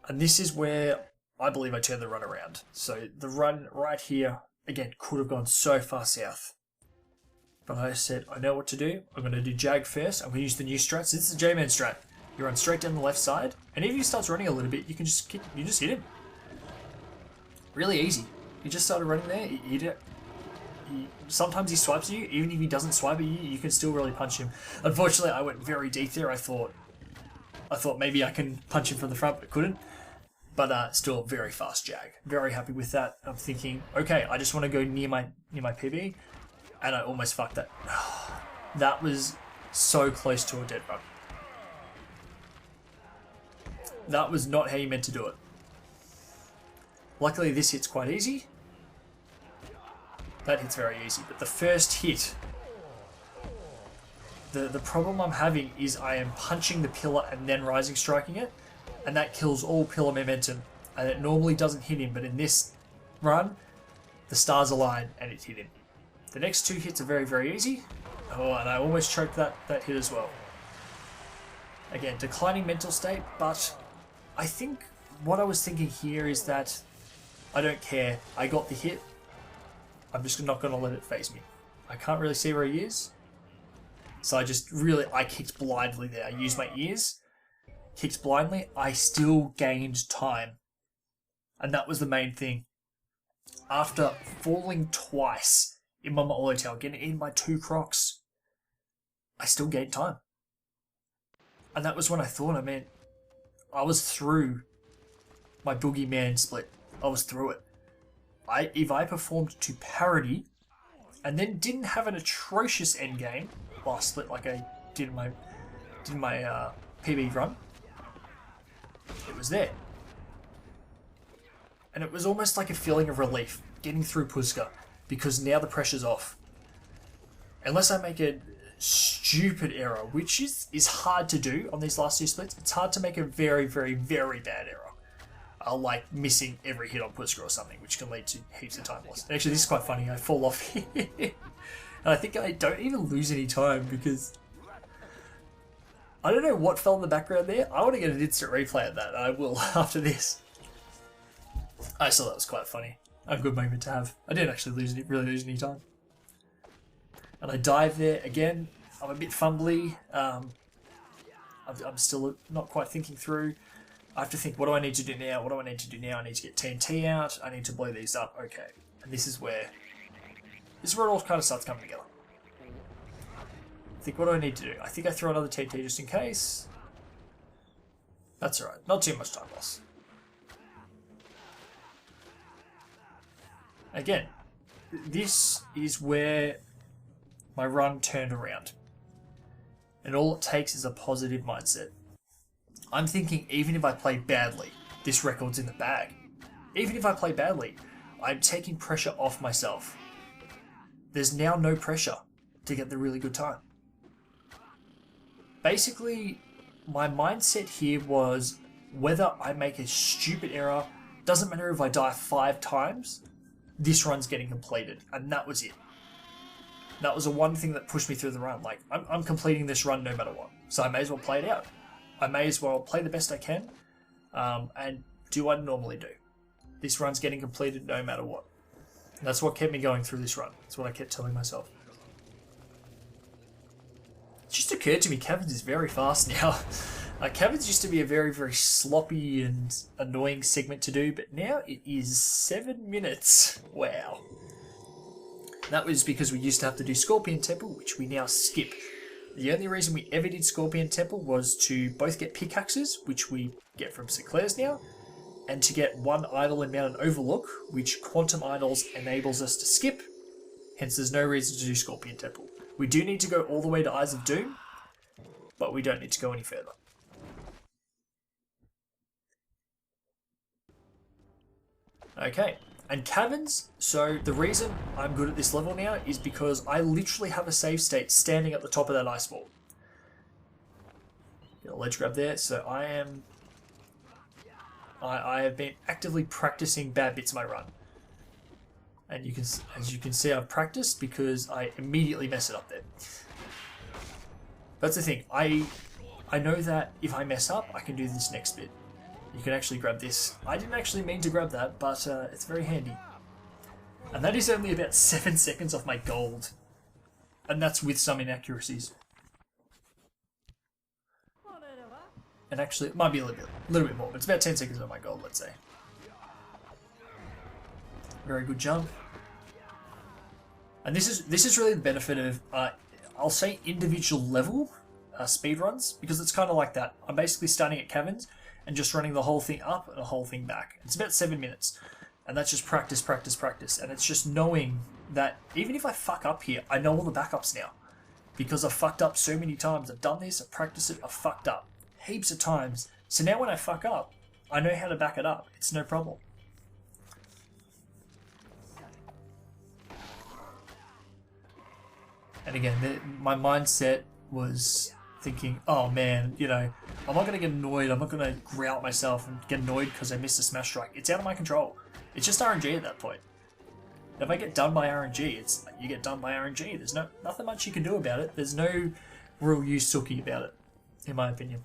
And this is where I believe I turned the run around. So the run right here, again, could have gone so far south. But I said, I know what to do. I'm going to do Jag first. I'm going to use the new strat. So this is the J-Man strat. You run straight down the left side. And if he starts running a little bit, you can just hit him. Really easy. You just started running there, you hit it. Sometimes he swipes you. Even if he doesn't swipe at you, you can still really punch him. Unfortunately, I went very deep there. I thought maybe I can punch him from the front, but couldn't. But still a very fast Jag. Very happy with that. I'm thinking, okay, I just want to go near my PB, and I almost fucked that. That was so close to a dead run. That was not how you meant to do it. Luckily, this hit's quite easy. That hit's very easy, but the first hit, the problem I'm having is I am punching the pillar and then rising striking it, and that kills all pillar momentum, and it normally doesn't hit him, but in this run, the stars align and it hit him. The next 2 hits are very, very easy. Oh, and I almost choked that hit as well. Again, declining mental state, but I think what I was thinking here is that I don't care. I got the hit. I'm just not going to let it faze me. I can't really see where he is. So I kicked blindly there. I used my ears, kicked blindly. I still gained time. And that was the main thing. After falling twice in Mama Tail, getting in my 2 crocs, I still gained time. And that was when I thought, I was through my boogeyman split. I was through it. If I performed to parity and then didn't have an atrocious endgame last split like I did in my PB run, it was there. And it was almost like a feeling of relief getting through Pusca, because now the pressure's off. Unless I make a stupid error, which is hard to do on these last 2 splits, it's hard to make a very, very, very bad error. Like missing every hit on Pusca or something, which can lead to heaps of time loss. Actually, this is quite funny. I fall off here. And I think I don't even lose any time because I don't know what fell in the background there. I want to get an instant replay of that. I will after this. I saw that was quite funny. A good moment to have. I didn't actually really lose any time. And I dive there again. I'm a bit fumbly. I'm still not quite thinking through. I have to think, what do I need to do now? What do I need to do now? I need to get TNT out. I need to blow these up. Okay. And this is where it all kind of starts coming together. I think, what do I need to do? I think I throw another TNT just in case. That's alright. Not too much time loss. Again, this is where my run turned around. And all it takes is a positive mindset. I'm thinking, even if I play badly, this record's in the bag. Even if I play badly, I'm taking pressure off myself. There's now no pressure to get the really good time. Basically, my mindset here was, whether I make a stupid error, doesn't matter if I die 5 times, this run's getting completed. And that was it. That was the one thing that pushed me through the run. Like, I'm completing this run no matter what. So I may as well play it out. I may as well play the best I can and do what I normally do. This run's getting completed no matter what. And that's what kept me going through this run. That's what I kept telling myself. It just occurred to me, Caverns is very fast now. Caverns used to be a very, very sloppy and annoying segment to do, but now it is 7 minutes. Wow. That was because we used to have to do Scorpion Temple, which we now skip. The only reason we ever did Scorpion Temple was to both get pickaxes, which we get from Sinclair's now, and to get 1 idol in Mountain Overlook, which Quantum Idols enables us to skip. Hence, there's no reason to do Scorpion Temple. We do need to go all the way to Eyes of Doom, but we don't need to go any further. Okay, and Caverns, so the reason I'm good at this level now is because I literally have a save state standing at the top of that ice wall. Get a ledge grab there, so I have been actively practicing bad bits of my run. And as you can see, I've practiced because I immediately mess it up there. That's the thing, I know that if I mess up, I can do this next bit. You can actually grab this. I didn't actually mean to grab that, but it's very handy. And that is only about 7 seconds off my gold. And that's with some inaccuracies. And actually, it might be a little bit more, but it's about 10 seconds off my gold, let's say. Very good jump. And this is really the benefit of, I'll say, individual level speedruns, because it's kind of like that. I'm basically starting at Caverns and just running the whole thing up and the whole thing back. It's about 7 minutes. And that's just practice, practice, practice. And it's just knowing that even if I fuck up here, I know all the backups now. Because I've fucked up so many times. I've done this, I've practiced it, I've fucked up heaps of times. So now when I fuck up, I know how to back it up. It's no problem. And again, my mindset was thinking, oh man, you know, I'm not going to get annoyed, I'm not going to grout myself and get annoyed because I missed a smash strike. It's out of my control. It's just RNG at that point. If I get done by RNG, you get done by RNG. There's nothing much you can do about it. There's no real use talking about it, in my opinion.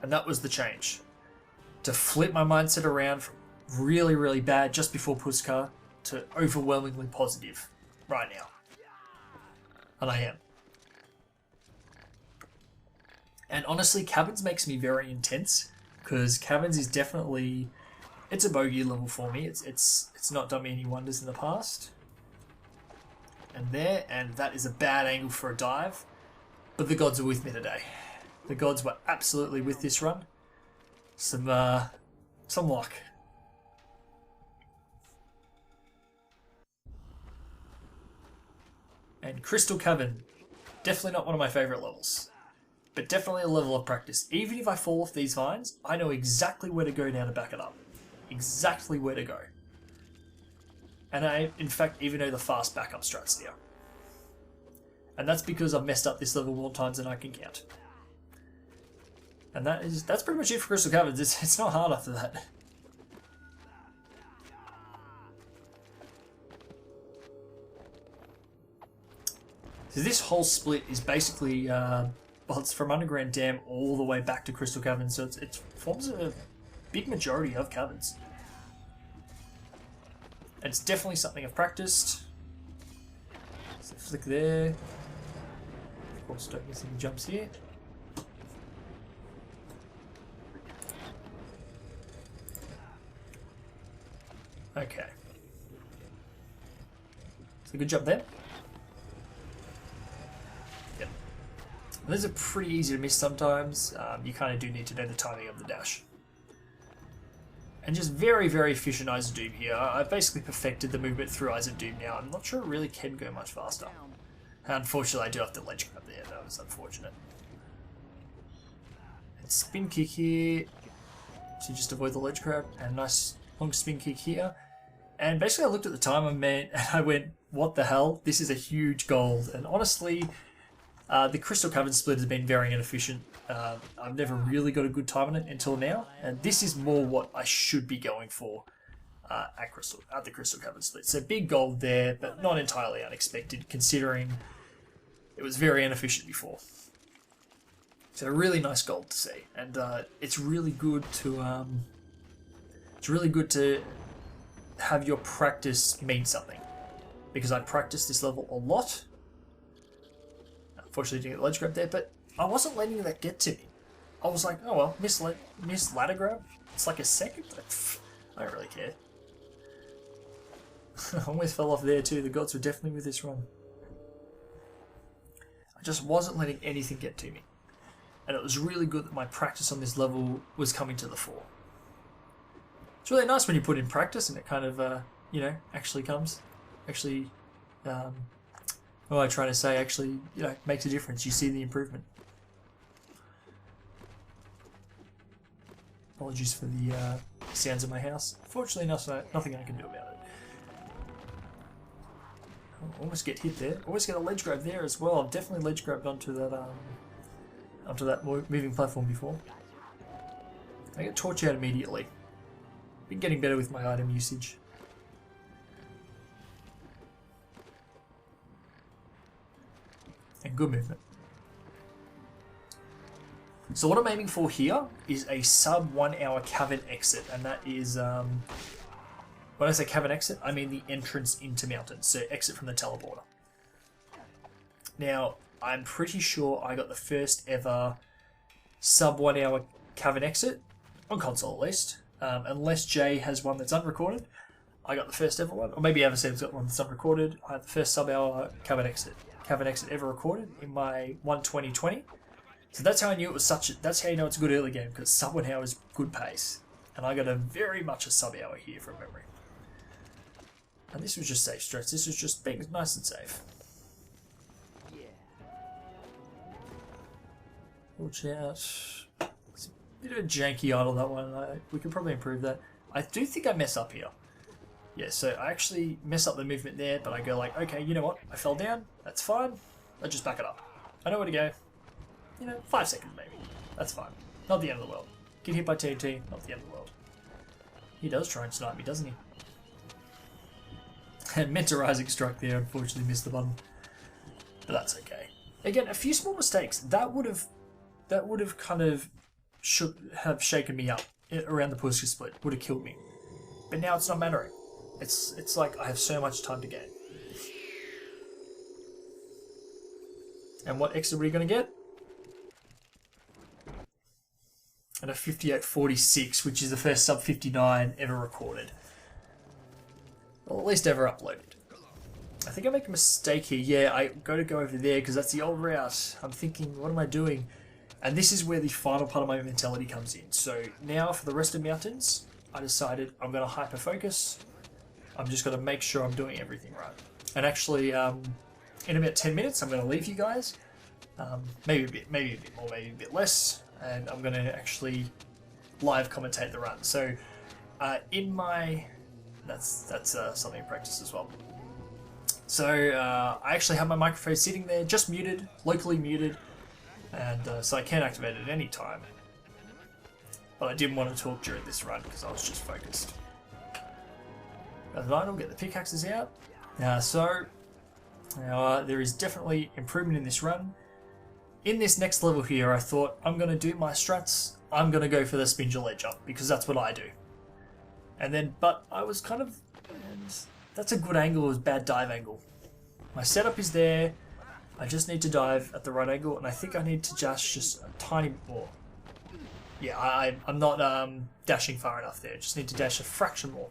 And that was the change. To flip my mindset around from really, really bad just before Pusca to overwhelmingly positive right now. And I am. And honestly, Caverns makes me very intense, because Caverns is definitely, it's a bogey level for me. It's not done me any wonders in the past. And that is a bad angle for a dive, but the gods are with me today. The gods were absolutely with this run. Some luck. And Crystal Cavern, definitely not one of my favourite levels, but definitely a level of practice. Even if I fall off these vines, I know exactly where to go now to back it up. Exactly where to go. And I, in fact, even know the fast backup strats now. And that's because I've messed up this level more times than I can count. And that's pretty much it for Crystal Caverns. It's not hard after that. So this whole split is basically well, it's from Underground Dam all the way back to Crystal Cavern, so it forms a big majority of caverns. And it's definitely something I've practiced. So flick there. Of course, don't miss any jumps here. Okay. So good job there. Yep. Those are pretty easy to miss sometimes. You kind of do need to know the timing of the dash. And just very, very efficient Eyes of Doom here. I've basically perfected the movement through Eyes of Doom now. I'm not sure it really can go much faster. Unfortunately, I do have to ledge grab there. That was unfortunate. And spin kick here to just avoid the ledge grab. And nice long spin kick here. And basically I looked at the time and I went, what the hell? This is a huge gold. And honestly, the Crystal Cavern split has been very inefficient. I've never really got a good time on it until now. And this is more what I should be going for at the Crystal Cavern split. So big gold there, but not entirely unexpected considering it was very inefficient before. So a really nice gold to see. And it's really good to have your practice mean something, because I practiced this level a lot. Unfortunately, didn't get the ledge grab there, but I wasn't letting that get to me. I was like, oh well, miss ladder grab. It's like a second, but I don't really care. I almost fell off there too. The gods were definitely with this run. I just wasn't letting anything get to me, and it was really good that my practice on this level was coming to the fore. It's really nice when you put in practice and it kind of, actually comes. Actually, what am I trying to say? Actually, makes a difference. You see the improvement. Apologies for the sounds of my house. Fortunately, nothing I can do about it. Almost get hit there. Almost get a ledge grab there as well. I've definitely ledge grabbed onto that moving platform before. I get torch out immediately. Been getting better with my item usage. And good movement. So what I'm aiming for here is a sub 1 hour cavern exit, and that is, when I say cavern exit, I mean the entrance into mountains, so exit from the teleporter. Now, I'm pretty sure I got the first ever sub 1 hour cavern exit, on console at least. Unless Jay has one that's unrecorded, I got the first ever one. Or maybe Eversev's got one that's unrecorded. I had the first sub-hour cavern exit ever recorded in my 1:20:20. So that's how I knew it was that's how you know it's a good early game, because sub 1 hour is good pace. And I got very much a sub-hour here from memory. And this was just safe strats. This was just being nice and safe. Watch out. Bit of a janky idle, that one. We could probably improve that. I do think I mess up here. Yeah, so I actually mess up the movement there, but I go like, okay, you know what? I fell down. That's fine. I just back it up. I know where to go. 5 seconds maybe. That's fine. Not the end of the world. Get hit by TNT, not the end of the world. He does try and snipe me, doesn't he? And meant to rising struck there, unfortunately missed the button. But that's okay. Again, a few small mistakes. That would have kind of should have shaken me up around the Pusca split, would have killed me. But now it's not mattering. It's like I have so much time to gain. And what extra are we going to get? And a 58.46, which is the first sub 59 ever recorded. Well, at least ever uploaded. I think I make a mistake here. Yeah, I got to go over there because that's the old route. I'm thinking, what am I doing? And this is where the final part of my mentality comes in. So now for the rest of mountains, I decided I'm going to hyper focus. I'm just going to make sure I'm doing everything right. And actually, in about 10 minutes, I'm going to leave you guys. Maybe a bit more, maybe a bit less. And I'm going to actually live commentate the run. So that's something in practice as well. So I actually have my microphone sitting there, just muted, locally muted. And so I can activate it at any time. But I didn't want to talk during this run because I was just focused. I'll get the pickaxes out. So there is definitely improvement in this run. in this next level here, I thought I'm going to do my strats. I'm going to go for the spindle ledge jump because that's what I do. And then, but I was kind of, that's a good angle, it was bad dive angle. My setup is there. I just need to dive at the right angle, and I think I need to just a tiny bit more. Yeah, I'm not dashing far enough there. Just need to dash a fraction more.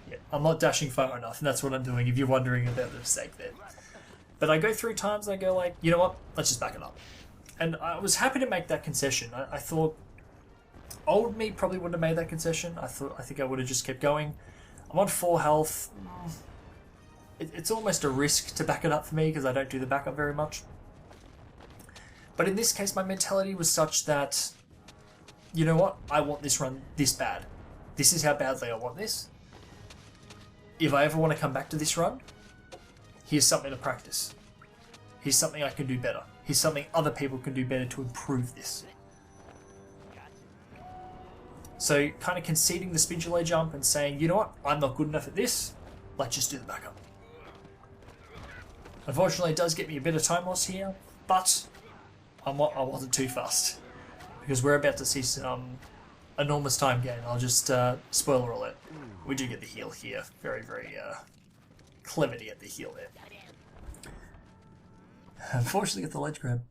Yeah, I'm not dashing far enough, and that's what I'm doing if you're wondering about the mistake there. But I go through times and I go like, you know what, let's just back it up. And I was happy to make that concession. I thought old me probably wouldn't have made that concession. I think I would have just kept going. I'm on 4 health. It's almost a risk to back it up for me because I don't do the backup very much. But in this case, my mentality was such that, you know what, I want this run this bad. This is how badly I want this. If I ever want to come back to this run, here's something to practice. Here's something I can do better. Here's something other people can do better to improve this. So kind of conceding the spindle jump and saying, you know what, I'm not good enough at this, let's just do the backup. Unfortunately, it does get me a bit of time loss here, but I wasn't too fast because we're about to see some enormous time gain. I'll just spoiler alert. We do get the heal here. Very, very clever to get the heal there. Unfortunately, get the ledge grab.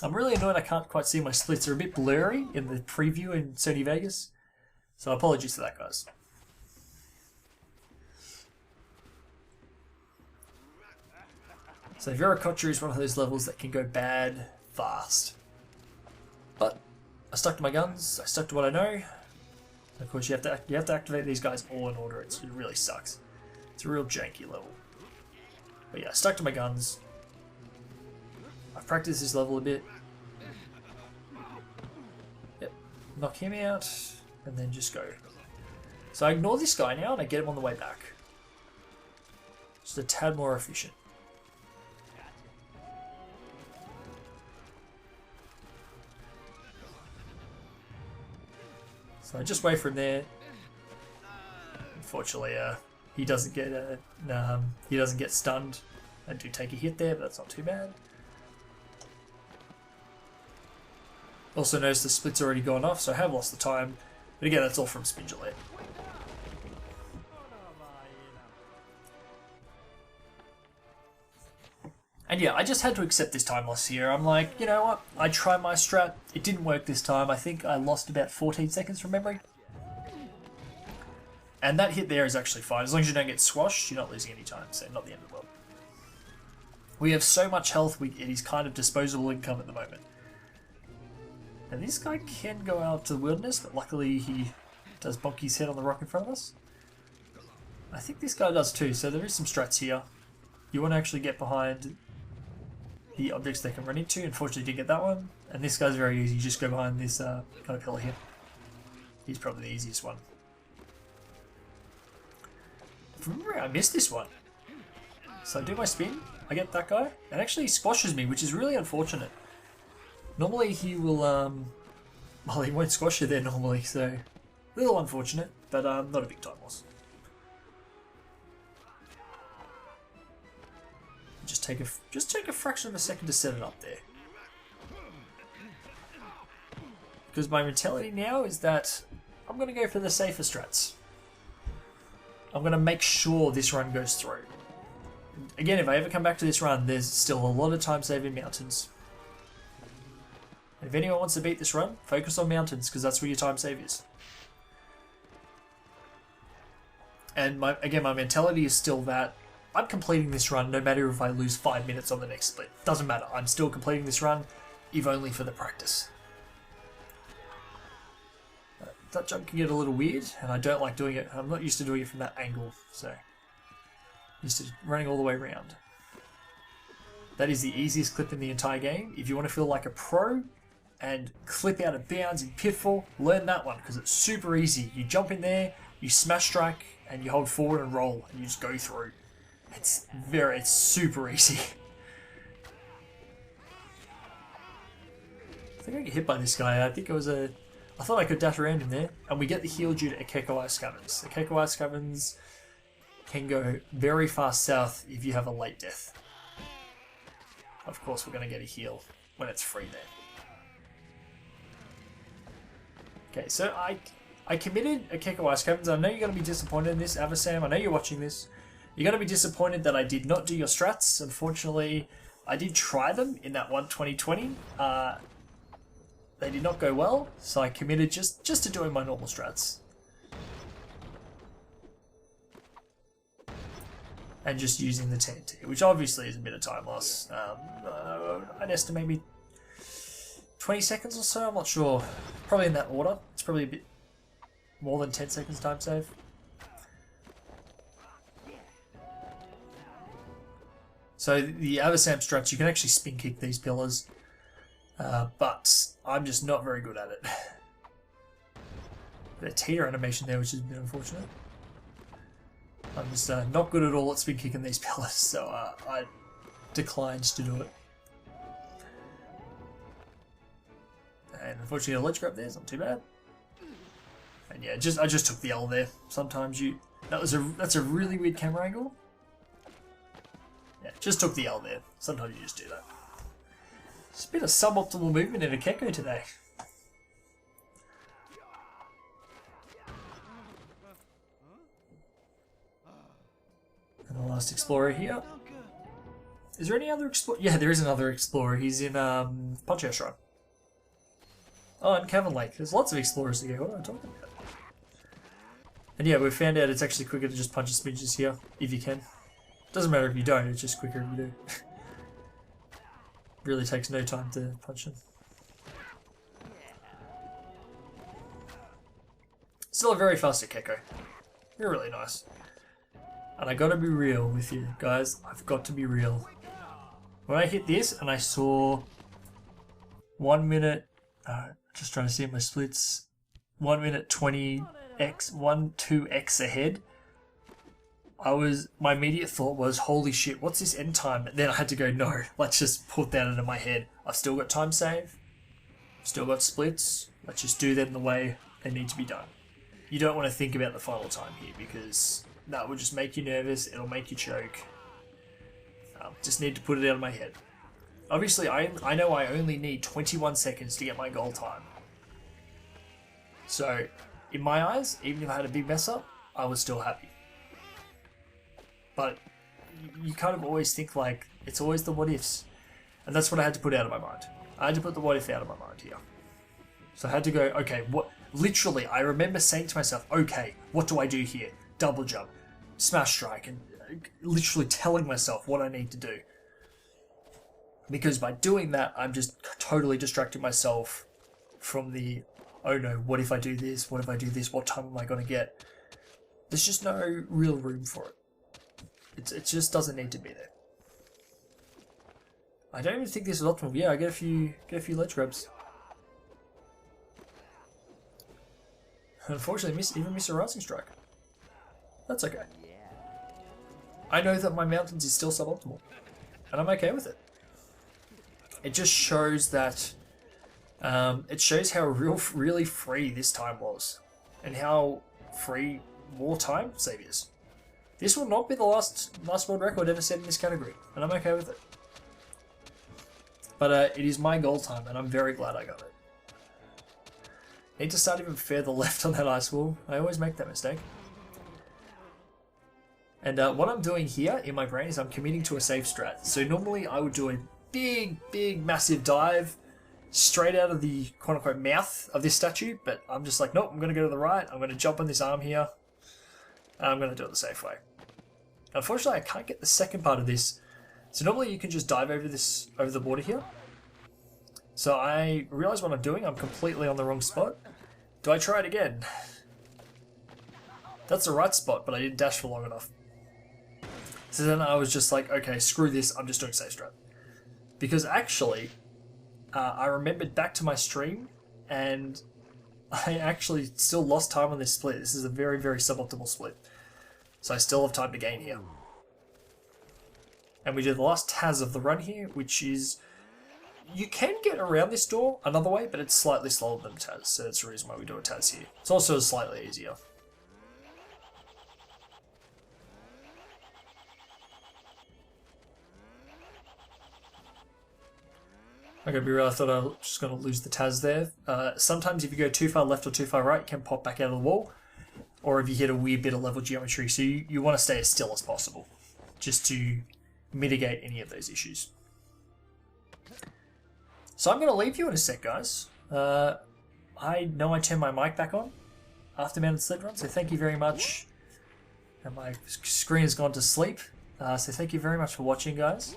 I'm really annoyed I can't quite see my splits. They're a bit blurry in the preview in Sony Vegas. So apologies for that, guys. So Viracocha is one of those levels that can go bad fast. But I stuck to my guns, I stuck to what I know. Of course you have to activate these guys all in order. It really sucks. It's a real janky level. But yeah, I stuck to my guns. I've practiced this level a bit. Yep. Knock him out and then just go. So I ignore this guy now and I get him on the way back. Just a tad more efficient. So I just wait for him there. Unfortunately, he doesn't get stunned. I do take a hit there, but that's not too bad. Also notice the split's already gone off, so I have lost the time. But again, that's all from Spindulette. And yeah, I just had to accept this time loss here. I'm like, you know what? I tried my strat. It didn't work this time. I think I lost about 14 seconds from memory. And that hit there is actually fine. As long as you don't get squashed, you're not losing any time. So not the end of the world. We have so much health, it is kind of disposable income at the moment. And this guy can go out to the wilderness, but luckily he does bonk his head on the rock in front of us. I think this guy does too, so there is some strats here. You want to actually get behind the objects they can run into. Unfortunately, didn't get that one. And this guy's very easy. You just go behind this kind of pillar here. He's probably the easiest one. From memory, I missed this one. So I do my spin. I get that guy. And actually he squashes me, which is really unfortunate. Normally he will, well, he won't squash you there normally, so a little unfortunate, but not a big time loss. Just take a fraction of a second to set it up there. Because my mentality now is that I'm going to go for the safer strats. I'm going to make sure this run goes through. Again, if I ever come back to this run, there's still a lot of time saving mountains. If anyone wants to beat this run, focus on mountains, because that's where your time save is. And again, my mentality is still that I'm completing this run no matter if I lose 5 minutes on the next split. Doesn't matter, I'm still completing this run, if only for the practice. That jump can get a little weird, and I don't like doing it. I'm not used to doing it from that angle, so used to running all the way around. That is the easiest clip in the entire game. If you want to feel like a pro and clip out of bounds in Pitfall, learn that one, because it's super easy. You jump in there, you smash strike, and you hold forward and roll, and you just go through. It's super easy. I think I get hit by this guy. I thought I could dash around him there, and we get the heal due to Akeko Ice Caverns. Akeko Ice Caverns can go very fast south if you have a late death. Of course, we're going to get a heal when it's free there. Okay, so I committed a Keko Ice Caverns. I know you're going to be disappointed in this, Avasam. I know you're watching this. You're going to be disappointed that I did not do your strats. Unfortunately, I did try them in that one 2020. They did not go well, so I committed just to doing my normal strats. And just using the TNT, which obviously is a bit of time loss. I'd estimate maybe 20 seconds or so, I'm not sure. Probably in that order. It's probably a bit more than 10 seconds time save. So the Avasam strats, you can actually spin kick these pillars, but I'm just not very good at it. The teeter animation there, which is a bit unfortunate. I'm just not good at all at spin kicking these pillars, so I declined to do it. And unfortunately, a ledge grab there is not too bad. And yeah, I just took the L there. Sometimes that's a really weird camera angle. Yeah, just took the L there. Sometimes you just do that. It's a bit of suboptimal movement in a Keko today. And the last explorer here. Is there any other explorer? Yeah, there is another explorer. He's in Pusca Shrine. Oh, and Cavern Lake. There's lots of explorers to go. What am I talking about? And yeah, we found out it's actually quicker to just punch the smidges here, if you can. Doesn't matter if you don't, it's just quicker if you do. Really takes no time to punch them. Still a very fast Keko. You're really nice. And I gotta be real with you, guys. I've got to be real. When I hit this and I saw 1 minute, just trying to see my splits, 1 minute 20x, 2x ahead. My immediate thought was, holy shit, what's this end time? And then I had to go, no, let's just put that into my head. I've still got time save, still got splits, let's just do them the way they need to be done. You don't want to think about the final time here because that will just make you nervous, it'll make you choke. Just need to put it out of my head. Obviously, I know I only need 21 seconds to get my goal time. So, in my eyes, even if I had a big mess up, I was still happy. But you kind of always think like, it's always the what ifs. And that's what I had to put out of my mind. I had to put the what if out of my mind here. So I had to go, okay, what? Literally, I remember saying to myself, okay, what do I do here? Double jump, smash strike, and literally telling myself what I need to do. Because by doing that, I'm just totally distracting myself from the, oh no, what if I do this? What if I do this? What time am I going to get? There's just no real room for it. It just doesn't need to be there. I don't even think this is optimal. Yeah, I get a few ledge grabs. Unfortunately, even miss a rising strike. That's okay. I know that my mountains is still suboptimal, and I'm okay with it. It just shows that it shows how really free this time was, and how free more time save is. This will not be the last world record ever set in this category, and I'm okay with it. But it is my goal time, and I'm very glad I got it. Need to start even further left on that ice wall. I always make that mistake. And what I'm doing here in my brain is I'm committing to a safe strat. So normally I would do a big, massive dive straight out of the quote-unquote mouth of this statue, but I'm just like, nope, I'm going to go to the right. I'm going to jump on this arm here. And I'm going to do it the safe way. Unfortunately, I can't get the second part of this. So normally you can just dive over the border here. So I realize what I'm doing. I'm completely on the wrong spot. Do I try it again? That's the right spot, but I didn't dash for long enough. So then I was just like, okay, screw this. I'm just doing safe strat. Because actually, I remembered back to my stream, and I actually still lost time on this split. This is a very, very suboptimal split. So I still have time to gain here. And we do the last Taz of the run here, which is... You can get around this door another way, but it's slightly slower than Taz, so that's the reason why we do a Taz here. It's also slightly easier. I gotta be real, I thought I was just gonna lose the Taz there. Sometimes if you go too far left or too far right, you can pop back out of the wall. Or if you hit a weird bit of level geometry, so you want to stay as still as possible, just to mitigate any of those issues. So I'm going to leave you in a sec, guys. I know I turned my mic back on after mounted sled run, so thank you very much. And my screen has gone to sleep, so thank you very much for watching, guys.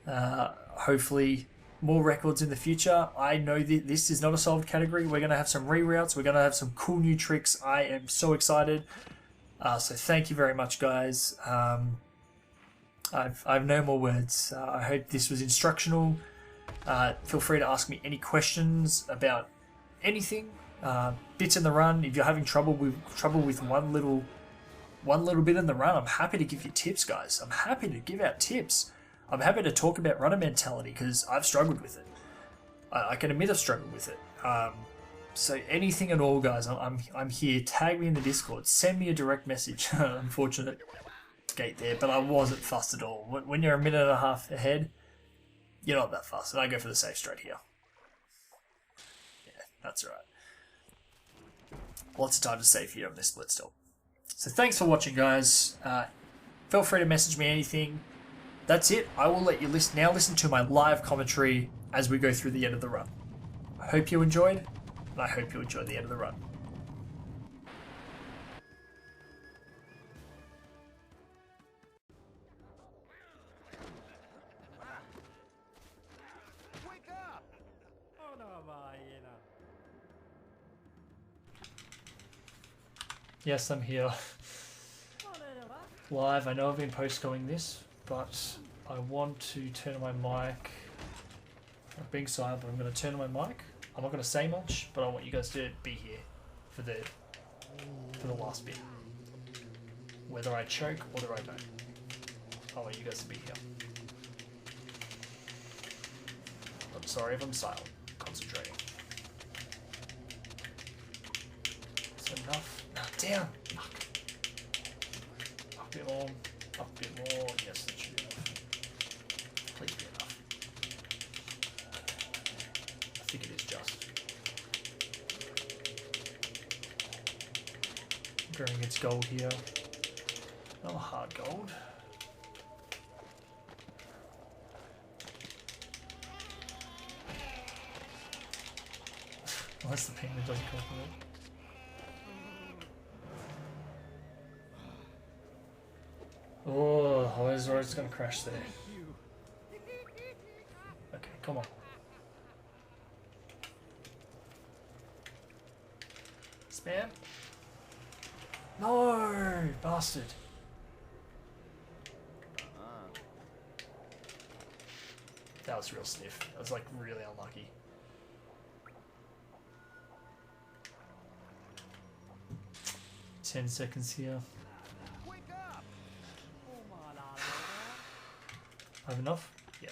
Hopefully more records in the future. I know that this is not a solved category. We're going to have some reroutes. We're going to have some cool new tricks. I am so excited. So thank you very much, guys. I've no more words. I hope this was instructional. Feel free to ask me any questions about anything. Bits in the run. If you're having trouble with one little bit in the run, I'm happy to give you tips, guys. I'm happy to give out tips. I'm happy to talk about runner mentality because I've struggled with it. I can admit I've struggled with it. So anything at all, guys, I'm here. Tag me in the Discord. Send me a direct message. Unfortunate gate there, but I wasn't fussed at all. When you're a minute and a half ahead, you're not that fussed. And I go for the safe straight here. Yeah, that's all right. Lots of time to save here on this split stop. So thanks for watching, guys. Feel free to message me anything. That's it. I will let you listen to my live commentary as we go through the end of the run. I hope you enjoyed, and I hope you enjoy the end of the run. Wake up! Yes, I'm here. Live. I know I've been post-going this, but I want to turn on my mic. I'm being silent, but I'm going to turn on my mic. I'm not going to say much, but I want you guys to be here for the last bit. Whether I choke or whether I don't, I want you guys to be here. I'm sorry if I'm silent. Concentrating. Is that enough? No, down! Fuck. Up a bit more. Up a bit more. Yes, that should be enough. Please be enough. I think it is just. Growing its gold here. Not a hard gold. Unless the payment doesn't come from it. Oh, I was just gonna crash there. Okay, come on. Spam? No, bastard. That was real sniff. That was like really unlucky. $10 here. I have enough? Yeah.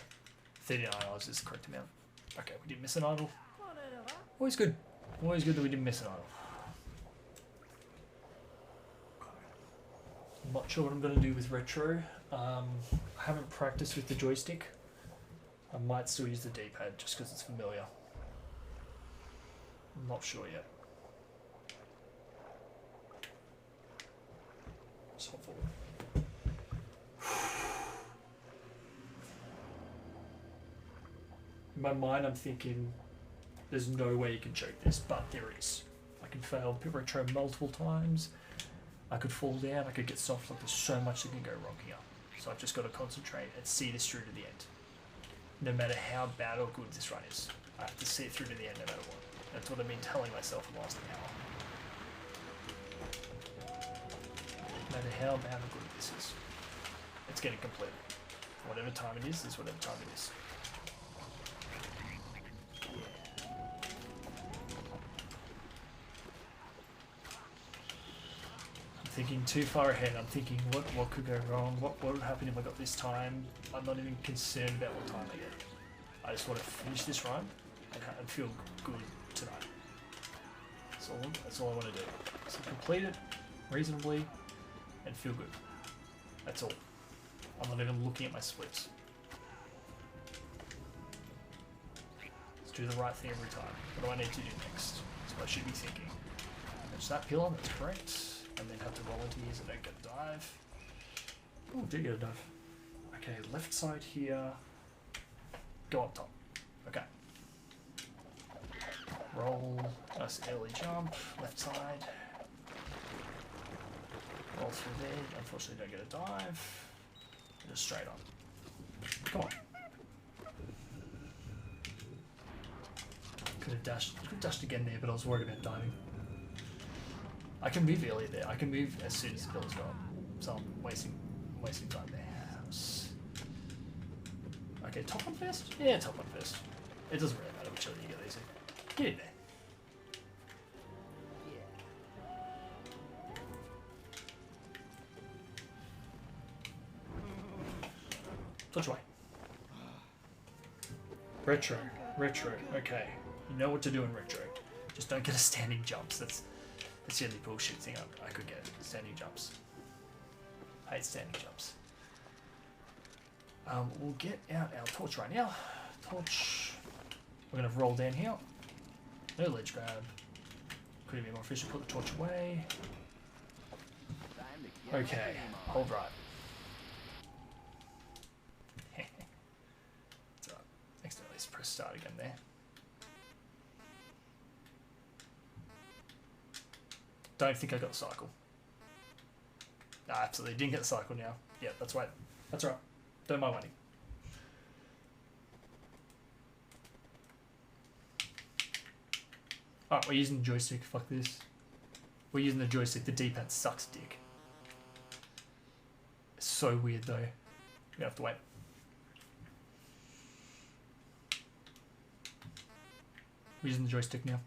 39 idles is the correct amount. Okay, we didn't miss an idle. Always good. Always good that we didn't miss an idle. I'm not sure what I'm going to do with retro. I haven't practiced with the joystick. I might still use the D-pad just because it's familiar. I'm not sure yet. Just hop forward. In my mind, I'm thinking, there's no way you can choke this, but there is. I can fail retro multiple times. I could fall down. I could get soft. Like there's so much that can go wrong here. So I've just got to concentrate and see this through to the end. No matter how bad or good this run is, I have to see it through to the end, no matter what. That's what I've been telling myself for the last hour. No matter how bad or good this is, it's getting completed. Whatever time it is whatever time it is. Thinking too far ahead. I'm thinking what could go wrong, what would happen if I got this time. I'm not even concerned about what time I get. I just want to finish this run and feel good tonight. That's all I want to do. So complete it reasonably and feel good. That's all. I'm not even looking at my splits. do the right thing every time. What do I need to do next? That's what I should be thinking. There's that pillar, that's correct. And then have to roll into here so I don't get a dive. Oh, did get a dive. Okay, left side here. Go up top. Okay. Roll. Nice early jump. Left side. Roll through there. Unfortunately, don't get a dive. Just straight on. Come on. Could have dashed again there, but I was worried about diving. I can move earlier there. I can move as soon as the pillar's gone. So I'm wasting time there. Okay, top one first? Yeah, top one first. It doesn't really matter which one you get these in. Get in there. Touch away. Retro. Okay. You know what to do in retro. Just don't get a standing jumps. That's the only bullshit thing I could get. Standing jumps. I hate standing jumps. We'll get out our torch right now. Torch. We're going to roll down here. No ledge grab. Could have been more efficient. Put the torch away. Okay. Hold right. It's alright. Accidentally press start again there. Don't think I got the cycle. No, absolutely didn't get the cycle now. Yeah, that's right. That's right. Don't mind waiting. Alright, we're using the joystick. Fuck this. We're using the joystick. The D-pad sucks dick. It's so weird though. We have to wait. We're using the joystick now.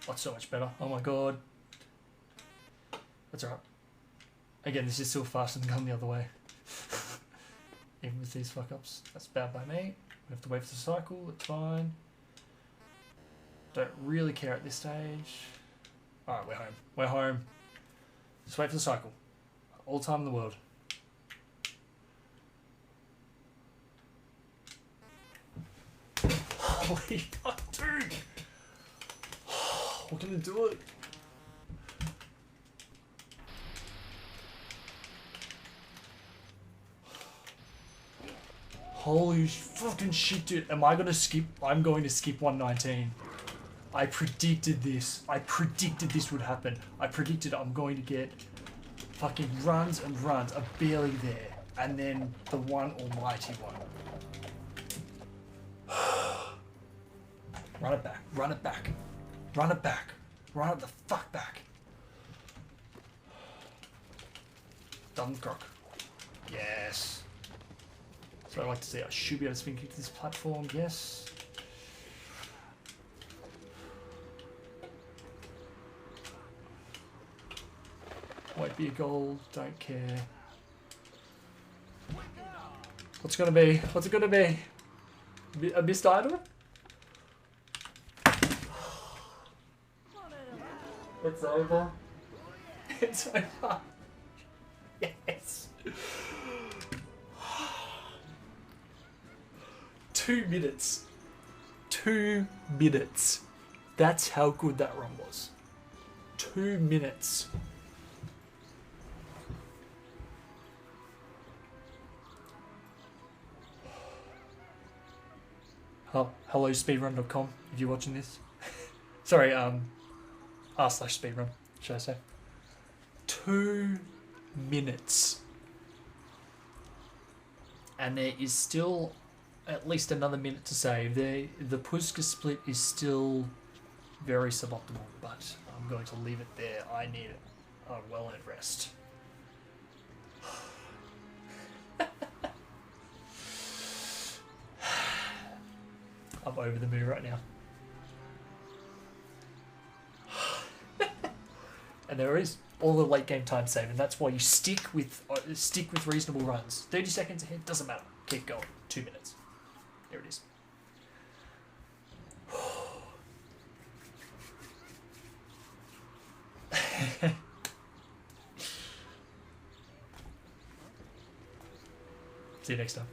Oh, it's so much better. Oh my god. That's alright. Again, this is still faster than going the other way. Even with these fuck ups. That's bad by me. We have to wait for the cycle, it's fine. Don't really care at this stage. Alright, we're home. We're home. Just wait for the cycle. All time in the world. Holy fuck, dude! We're gonna do it. Holy fucking shit, dude. Am I gonna skip? I'm going to skip 119. I predicted this. I predicted this would happen. I predicted I'm going to get fucking runs and runs. I'm barely there. And then the one almighty one. Run it back. Run it back. Run it back. Run it the fuck back. Done the croc. Yes. So I like to say I should be able to spin kick this platform. Yes. Won't be a goal. Don't care. What's it gonna be? What's it gonna be? A missed item? It's over. It's over. Yes. 2 minutes. 2 minutes. That's how good that run was. 2 minutes. Oh, hello speedrun.com if you're watching this. Sorry, r/speedrun, should I say. 2 minutes. And there is still at least another minute to save. The Pusca split is still very suboptimal, but I'm going to leave it there. I need a well-earned rest. I'm over the moon right now. And there is all the late game time save, and that's why you stick with reasonable runs. 30 seconds ahead, doesn't matter. Keep going. 2 minutes. There it is. See you next time.